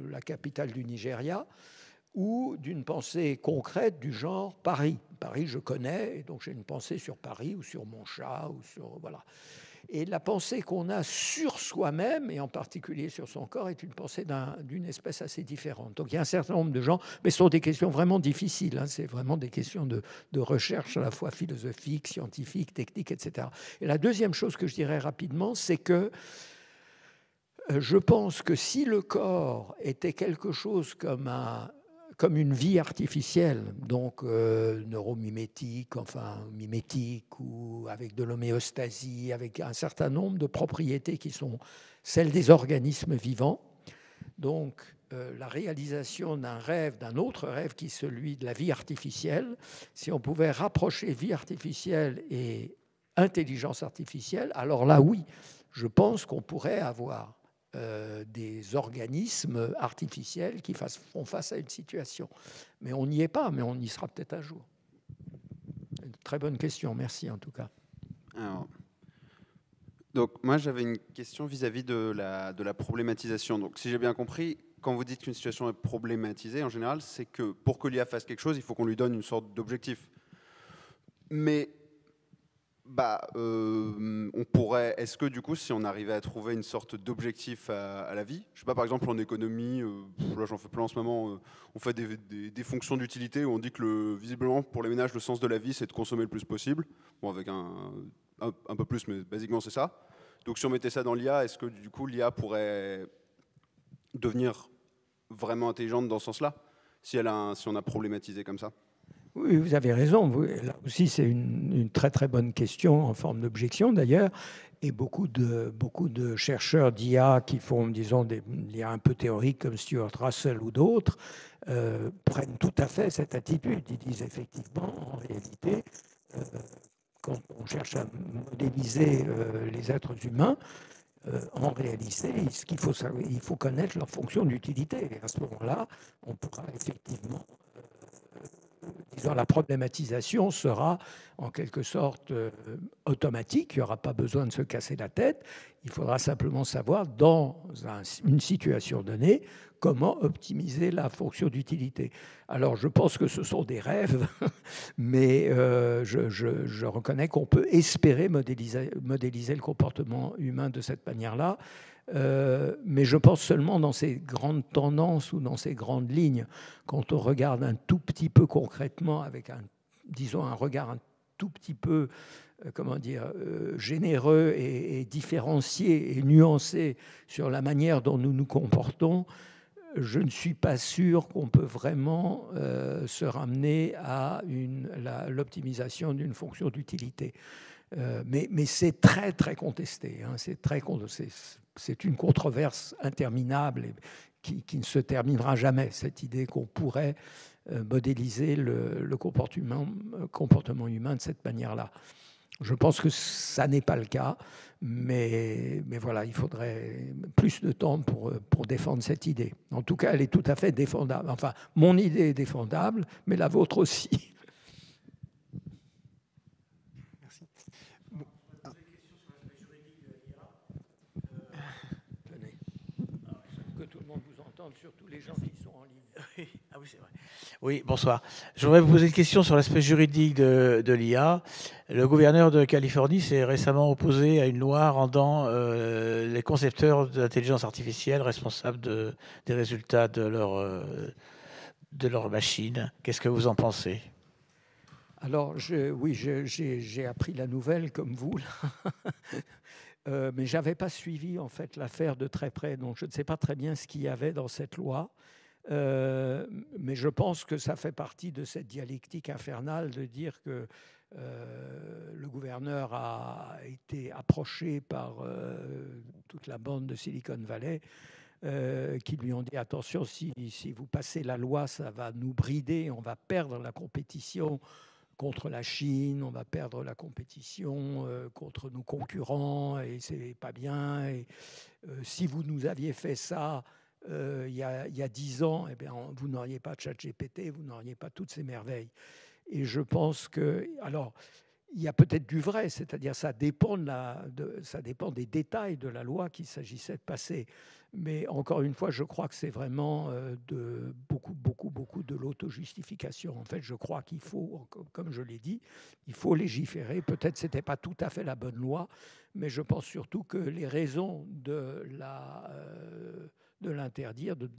la capitale du Nigeria, ou d'une pensée concrète du genre Paris. Paris, je connais, et donc j'ai une pensée sur Paris ou sur mon chat, ou sur voilà. Et la pensée qu'on a sur soi-même, et en particulier sur son corps, est une pensée d'une espèce assez différente. Donc il y a un certain nombre de gens, mais ce sont des questions vraiment difficiles, c'est vraiment des questions de recherche à la fois philosophique, scientifique, technique, etc. Et la deuxième chose que je dirais rapidement, c'est que je pense que si le corps était quelque chose comme une vie artificielle, donc neuromimétique, enfin mimétique, ou avec de l'homéostasie, avec un certain nombre de propriétés qui sont celles des organismes vivants. Donc la réalisation d'un autre rêve qui est celui de la vie artificielle, si on pouvait rapprocher vie artificielle et intelligence artificielle, alors là oui, je pense qu'on pourrait avoir des organismes artificiels qui font face à une situation. Mais on n'y est pas, mais on y sera peut-être un jour. Une très bonne question, merci en tout cas. Alors, donc moi j'avais une question vis-à-vis de la problématisation. Donc si j'ai bien compris, quand vous dites qu'une situation est problématisée, en général, c'est que pour que l'IA fasse quelque chose, il faut qu'on lui donne une sorte d'objectif. Mais on pourrait, est-ce que du coup, si on arrivait à trouver une sorte d'objectif à la vie, je sais pas, par exemple en économie, là j'en fais plein en ce moment, on fait des fonctions d'utilité où on dit que visiblement pour les ménages le sens de la vie c'est de consommer le plus possible, bon avec un peu plus mais basiquement c'est ça. Donc si on mettait ça dans l'IA, est-ce que du coup l'IA pourrait devenir vraiment intelligente dans ce sens-là, si on a problématisé comme ça? Oui, vous avez raison. Là aussi, c'est une très très bonne question en forme d'objection d'ailleurs. Et beaucoup de chercheurs d'IA qui font, disons, des l'IA un peu théoriques comme Stuart Russell ou d'autres, prennent tout à fait cette attitude. Ils disent effectivement, en réalité, quand on cherche à modéliser les êtres humains, en réalité, ce qu'il faut savoir, il faut connaître leur fonction d'utilité. Et à ce moment-là, on pourra effectivement, disons, la problématisation sera en quelque sorte automatique. Il n'y aura pas besoin de se casser la tête. Il faudra simplement savoir, dans une situation donnée, comment optimiser la fonction d'utilité. Alors, je pense que ce sont des rêves, mais je reconnais qu'on peut espérer modéliser le comportement humain de cette manière-là. Mais je pense seulement dans ces grandes tendances ou dans ces grandes lignes. Quand on regarde un tout petit peu concrètement, avec disons un regard un tout petit peu, comment dire, généreux et différencié et nuancé sur la manière dont nous nous comportons, je ne suis pas sûr qu'on peut vraiment se ramener à l'optimisation d'une fonction d'utilité. Mais c'est très, très contesté. Hein, c'est une controverse interminable qui ne se terminera jamais, cette idée qu'on pourrait modéliser le comportement humain de cette manière-là. Je pense que ça n'est pas le cas, mais voilà, il faudrait plus de temps pour défendre cette idée. En tout cas, elle est tout à fait défendable. Enfin, mon idée est défendable, mais la vôtre aussi. Merci. Tenez. Que tout le monde vous entende, surtout les gens qui sont en ligne. Ah oui, c'est vrai. Oui, bonsoir. Je voudrais vous poser une question sur l'aspect juridique de l'IA. Le gouverneur de Californie s'est récemment opposé à une loi rendant les concepteurs de l'intelligence artificielle responsables des résultats de leur machine. Qu'est-ce que vous en pensez ? Alors, oui, j'ai appris la nouvelle comme vous, mais je n'avais pas suivi en fait l'affaire de très près, donc je ne sais pas très bien ce qu'il y avait dans cette loi. Mais je pense que ça fait partie de cette dialectique infernale de dire que le gouverneur a été approché par toute la bande de Silicon Valley qui lui ont dit attention, si vous passez la loi, ça va nous brider, on va perdre la compétition contre la Chine, on va perdre la compétition contre nos concurrents et c'est pas bien. Et si vous nous aviez fait ça il y a 10 ans, eh bien, vous n'auriez pas de ChatGPT, vous n'auriez pas toutes ces merveilles. Et je pense que, alors, il y a peut-être du vrai, c'est-à-dire ça dépend ça dépend des détails de la loi qu'il s'agissait de passer. Mais encore une fois, je crois que c'est vraiment beaucoup de l'auto-justification. En fait, je crois qu'il faut, comme je l'ai dit, il faut légiférer. Peut-être ce n'était pas tout à fait la bonne loi, mais je pense surtout que les raisons de l'interdire, de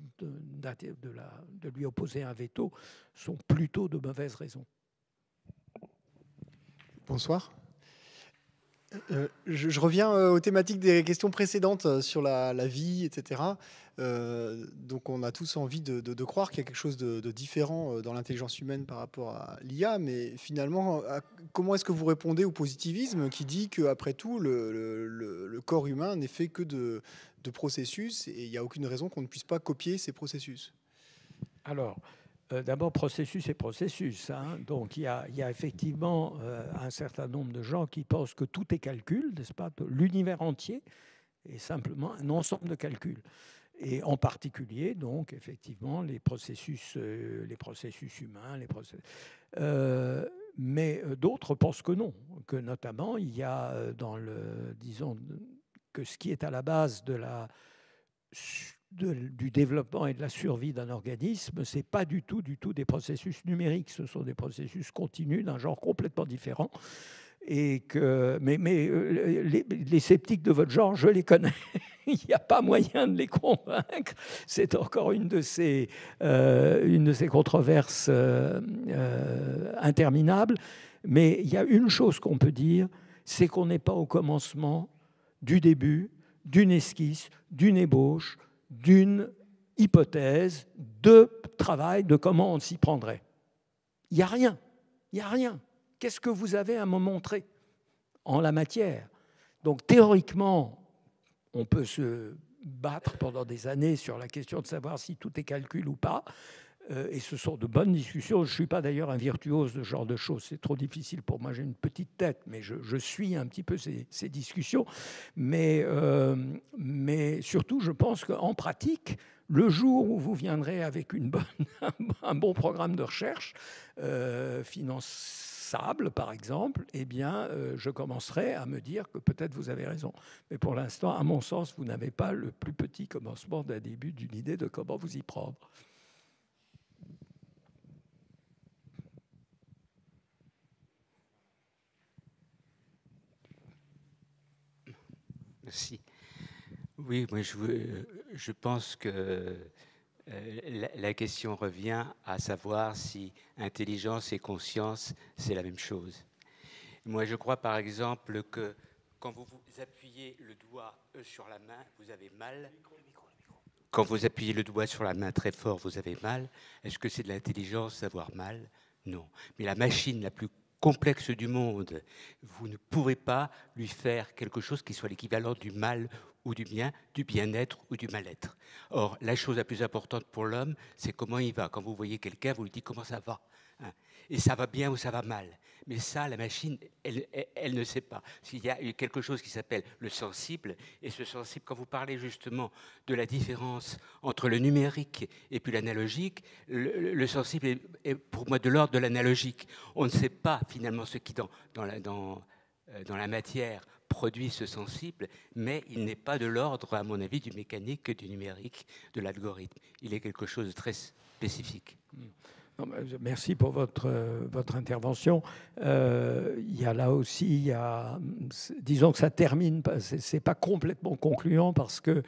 lui opposer un veto, sont plutôt de mauvaises raisons. Bonsoir. Je reviens aux thématiques des questions précédentes sur la vie, etc. Donc on a tous envie de croire qu'il y a quelque chose de différent dans l'intelligence humaine par rapport à l'IA, mais finalement, comment est-ce que vous répondez au positivisme qui dit qu'après tout, le corps humain n'est fait que de processus et il n'y a aucune raison qu'on ne puisse pas copier ces processus? Alors, d'abord, processus et processus. Hein. Donc, il y a effectivement un certain nombre de gens qui pensent que tout est calcul, n'est-ce pas? L'univers entier est simplement un ensemble de calculs. Et en particulier, donc, effectivement, les processus humains, mais d'autres pensent que non, que notamment, il y a disons, que ce qui est à la base du développement et de la survie d'un organisme, ce n'est pas du tout des processus numériques, ce sont des processus continus d'un genre complètement différent. Mais les sceptiques de votre genre, je les connais. Il n'y a pas moyen de les convaincre. C'est encore une de ces controverses interminables. Mais il y a une chose qu'on peut dire, c'est qu'on n'est pas au commencement du début, d'une esquisse, d'une ébauche, d'une hypothèse de travail, de comment on s'y prendrait. Il n'y a rien. Il n'y a rien. Qu'est-ce que vous avez à me montrer en la matière? Donc théoriquement, on peut se battre pendant des années sur la question de savoir si tout est calcul ou pas. Et ce sont de bonnes discussions. Je ne suis pas d'ailleurs un virtuose de ce genre de choses. C'est trop difficile pour moi. J'ai une petite tête, mais je suis un petit peu ces discussions. Mais surtout, je pense qu'en pratique, le jour où vous viendrez avec un bon programme de recherche finançable, par exemple, eh bien, je commencerai à me dire que peut-être vous avez raison. Mais pour l'instant, à mon sens, vous n'avez pas le plus petit commencement d'un début d'une idée de comment vous y prendre. Merci. Oui, moi je pense que la question revient à savoir si intelligence et conscience, c'est la même chose. Moi, je crois par exemple que quand vous appuyez le doigt sur la main, vous avez mal. Quand vous appuyez le doigt sur la main très fort, vous avez mal. Est-ce que c'est de l'intelligence d'avoir mal? Non. Mais la machine la plus complexe du monde, vous ne pourrez pas lui faire quelque chose qui soit l'équivalent du mal ou du bien, du bien-être ou du mal-être. Or, la chose la plus importante pour l'homme, c'est comment il va. Quand vous voyez quelqu'un, vous lui dites comment ça va. Hein, et ça va bien ou ça va mal. Mais ça, la machine, elle ne sait pas. S'il y a quelque chose qui s'appelle le sensible, et ce sensible, quand vous parlez justement de la différence entre le numérique et puis l'analogique, le sensible est pour moi de l'ordre de l'analogique. On ne sait pas finalement ce qui, dans la matière, produit ce sensible, mais il n'est pas de l'ordre, à mon avis, du mécanique, du numérique, de l'algorithme. Il est quelque chose de très spécifique. Non, merci pour votre intervention. Il y a là aussi, disons que ça termine, c'est pas complètement concluant parce que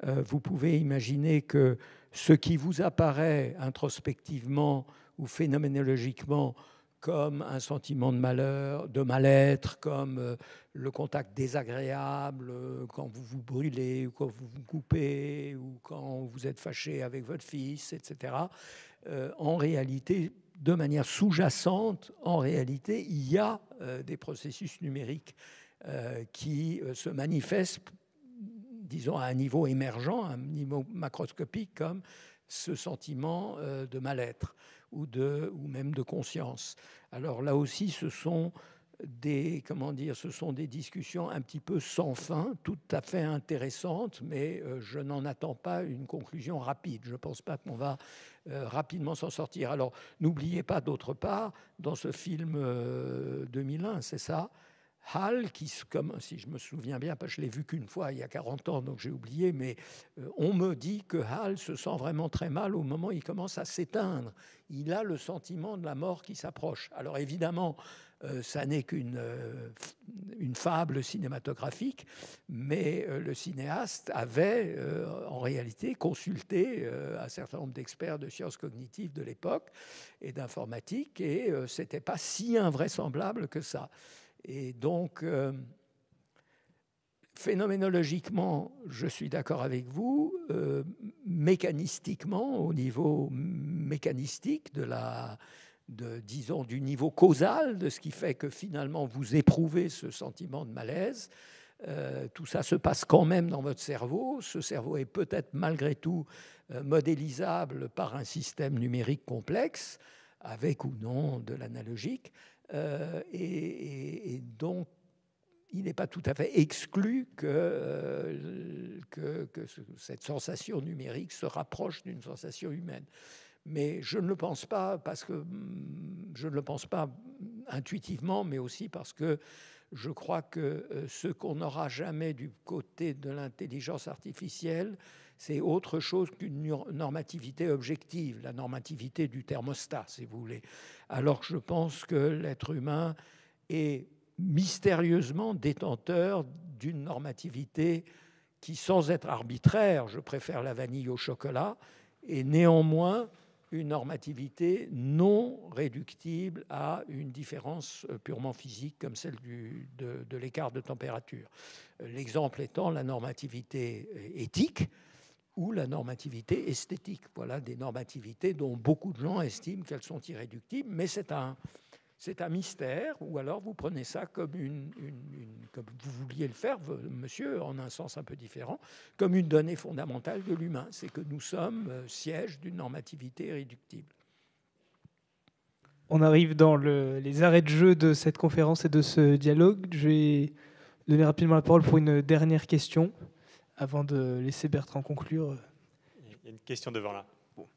vous pouvez imaginer que ce qui vous apparaît introspectivement ou phénoménologiquement comme un sentiment de malheur, de mal-être, comme le contact désagréable, quand vous vous brûlez, ou quand vous vous coupez, ou quand vous êtes fâché avec votre fils, etc. En réalité, de manière sous-jacente, en réalité, il y a des processus numériques qui se manifestent, disons, à un niveau émergent, à un niveau macroscopique, comme ce sentiment de mal-être ou même de conscience. Alors là aussi, ce sont des discussions un petit peu sans fin, tout à fait intéressantes, mais je n'en attends pas une conclusion rapide. Je ne pense pas qu'on va rapidement s'en sortir. Alors, n'oubliez pas, d'autre part, dans ce film 2001, c'est ça, Hal, comme si je me souviens bien, parce que je l'ai vu qu'une fois il y a 40 ans, donc j'ai oublié, mais on me dit que Hal se sent vraiment très mal au moment où il commence à s'éteindre. Il a le sentiment de la mort qui s'approche. Alors évidemment, ça n'est qu'une fable cinématographique, mais le cinéaste avait en réalité consulté un certain nombre d'experts de sciences cognitives de l'époque et d'informatique, et ce n'était pas si invraisemblable que ça. Et donc, phénoménologiquement, je suis d'accord avec vous. Mécanistiquement, au niveau mécanistique disons, du niveau causal, de ce qui fait que finalement vous éprouvez ce sentiment de malaise, tout ça se passe quand même dans votre cerveau. Ce cerveau est peut-être malgré tout modélisable par un système numérique complexe, avec ou non de l'analogique. Et donc, il n'est pas tout à fait exclu que cette sensation numérique se rapproche d'une sensation humaine. Mais je ne le pense pas je ne le pense pas intuitivement, mais aussi parce que je crois que ce qu'on n'aura jamais du côté de l'intelligence artificielle, c'est autre chose qu'une normativité objective, la normativité du thermostat, si vous voulez. Alors je pense que l'être humain est mystérieusement détenteur d'une normativité qui, sans être arbitraire, je préfère la vanille au chocolat, est néanmoins une normativité non réductible à une différence purement physique comme celle de l'écart de température. L'exemple étant la normativité éthique ou la normativité esthétique. Voilà des normativités dont beaucoup de gens estiment qu'elles sont irréductibles, mais c'est un C'est un mystère, ou alors vous prenez ça comme comme vous vouliez le faire, monsieur, en un sens un peu différent, comme une donnée fondamentale de l'humain. C'est que nous sommes siège d'une normativité irréductible. On arrive dans les arrêts de jeu de cette conférence et de ce dialogue. Je vais donner rapidement la parole pour une dernière question, avant de laisser Bertrand conclure. Il y a une question devant là. Bon.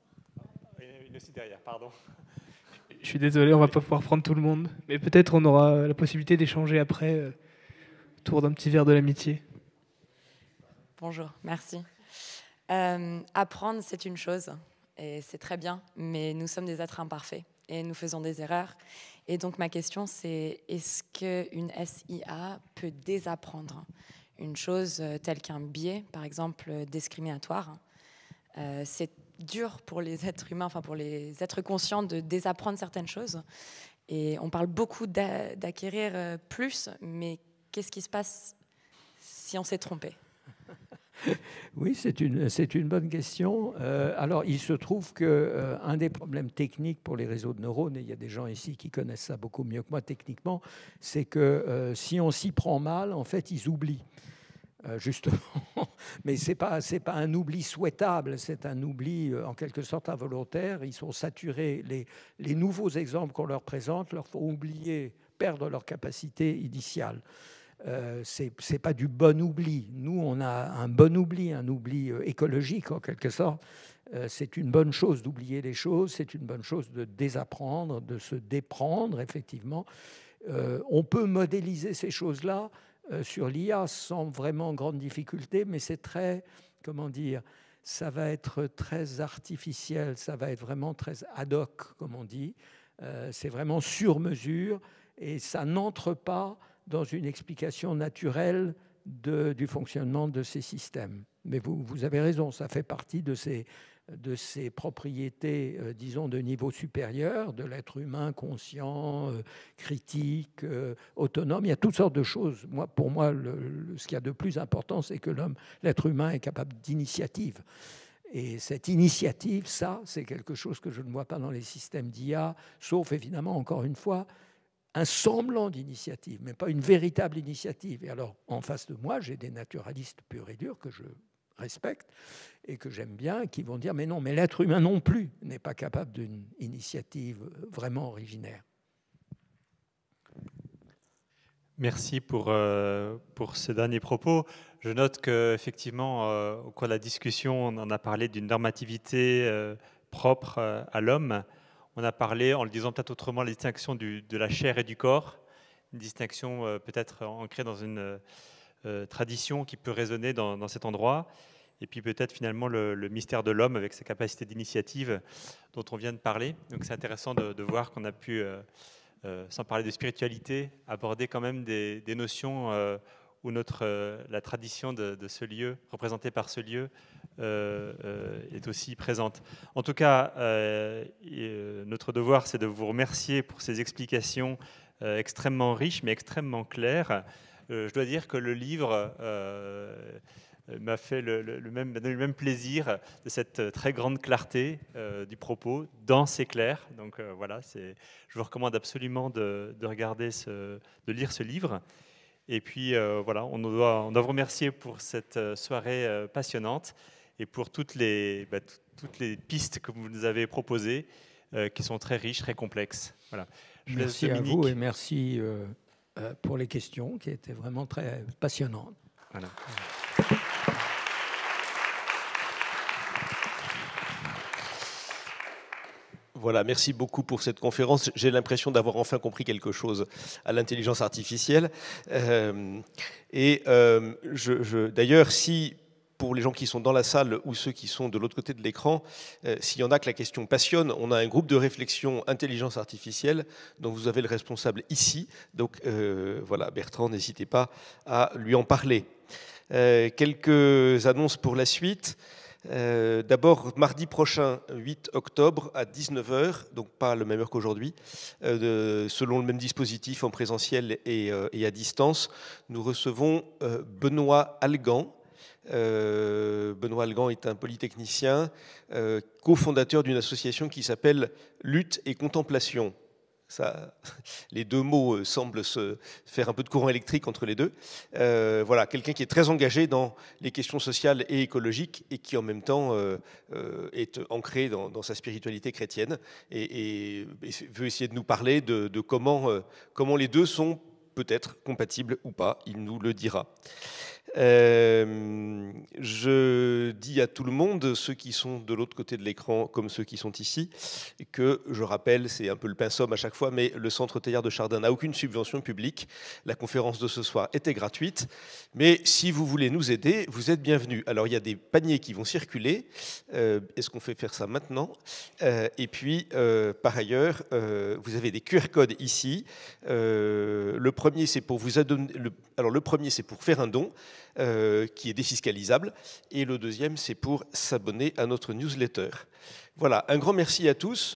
Une aussi derrière, pardon. Je suis désolé, on ne va pas pouvoir prendre tout le monde, mais peut-être on aura la possibilité d'échanger après, autour d'un petit verre de l'amitié. Bonjour, merci. Apprendre, c'est une chose, et c'est très bien, mais nous sommes des êtres imparfaits, et nous faisons des erreurs. Et donc ma question, c'est est-ce qu'une SIA peut désapprendre une chose telle qu'un biais, par exemple discriminatoire? C'est dur pour les êtres humains, enfin pour les êtres conscients de désapprendre certaines choses. Et on parle beaucoup d'acquérir plus, mais qu'est-ce qui se passe si on s'est trompé? Oui, c'est une bonne question. Alors, il se trouve qu'un des problèmes techniques pour les réseaux de neurones, et il y a des gens ici qui connaissent ça beaucoup mieux que moi techniquement, c'est que si on s'y prend mal, en fait, ils oublient. Justement, mais c'est pas un oubli souhaitable, c'est un oubli en quelque sorte involontaire. Ils sont saturés. Les nouveaux exemples qu'on leur présente leur font oublier, perdre leur capacité initiale. C'est pas du bon oubli. Nous, on a un bon oubli, un oubli écologique en quelque sorte. C'est une bonne chose d'oublier les choses, c'est une bonne chose de désapprendre, de se déprendre, effectivement. On peut modéliser ces choses-là sur l'IA sans vraiment grande difficulté, mais c'est très, comment dire, ça va être très artificiel, ça va être vraiment très ad hoc, comme on dit. C'est vraiment sur mesure et ça n'entre pas dans une explication naturelle du fonctionnement de ces systèmes. Mais vous avez raison, ça fait partie de ces propriétés, disons, de niveau supérieur, de l'être humain conscient, critique, autonome. Il y a toutes sortes de choses. Pour moi, ce qu'il y a de plus important, c'est que l'être humain est capable d'initiative. Et cette initiative, ça, c'est quelque chose que je ne vois pas dans les systèmes d'IA, sauf évidemment, encore une fois, un semblant d'initiative, mais pas une véritable initiative. Et alors, en face de moi, j'ai des naturalistes purs et durs que je respecte et que j'aime bien, qui vont dire mais non, mais l'être humain non plus n'est pas capable d'une initiative vraiment originaire. Merci pour ce dernier propos. Je note qu'effectivement, au cours de la discussion, on en a parlé d'une normativité propre à l'homme. On a parlé, en le disant peut-être autrement, la distinction de la chair et du corps, une distinction peut-être ancrée dans une tradition qui peut résonner dans cet endroit. Et puis peut-être finalement le mystère de l'homme avec sa capacité d'initiative dont on vient de parler. Donc c'est intéressant de voir qu'on a pu, sans parler de spiritualité, aborder quand même des notions où la tradition de ce lieu, représentée par ce lieu, est aussi présente. En tout cas, notre devoir, c'est de vous remercier pour ces explications extrêmement riches, mais extrêmement claires. Je dois dire que le livre m'a fait le même plaisir de cette très grande clarté du propos, dense et clair. Donc voilà, je vous recommande absolument de lire ce livre. Et puis voilà, on doit vous remercier pour cette soirée passionnante et pour toutes les pistes que vous nous avez proposées, qui sont très riches, très complexes. Voilà. Merci à vous et merci pour les questions qui étaient vraiment très passionnantes. Voilà. Voilà, merci beaucoup pour cette conférence. J'ai l'impression d'avoir enfin compris quelque chose à l'intelligence artificielle. D'ailleurs, si pour les gens qui sont dans la salle ou ceux qui sont de l'autre côté de l'écran, s'il y en a que la question passionne, on a un groupe de réflexion intelligence artificielle dont vous avez le responsable ici. Donc voilà, Bertrand, n'hésitez pas à lui en parler. Quelques annonces pour la suite. D'abord, mardi prochain, 8 octobre, à 19h, donc pas à la même heure qu'aujourd'hui, selon le même dispositif en présentiel et à distance, nous recevons Benoît Algan. Benoît Algan est un polytechnicien, cofondateur d'une association qui s'appelle Lutte et Contemplation. les deux mots semblent se faire un peu de courant électrique entre les deux. Voilà, quelqu'un qui est très engagé dans les questions sociales et écologiques et qui en même temps est ancré dans sa spiritualité chrétienne et veut essayer de nous parler de comment les deux sont peut-être compatibles ou pas, il nous le dira. Je dis à tout le monde, ceux qui sont de l'autre côté de l'écran comme ceux qui sont ici, que je rappelle, c'est un peu le pinceau à chaque fois, mais le Centre Teilhard de Chardin n'a aucune subvention publique. La conférence de ce soir était gratuite, mais si vous voulez nous aider, vous êtes bienvenus. Alors il y a des paniers qui vont circuler. Est-ce qu'on fait faire ça maintenant? Et puis, par ailleurs, vous avez des QR codes ici. Le premier, c'est pour vous adonner. Alors le premier, c'est pour faire un don. Qui est défiscalisable, et le deuxième c'est pour s'abonner à notre newsletter. Voilà, un grand merci à tous.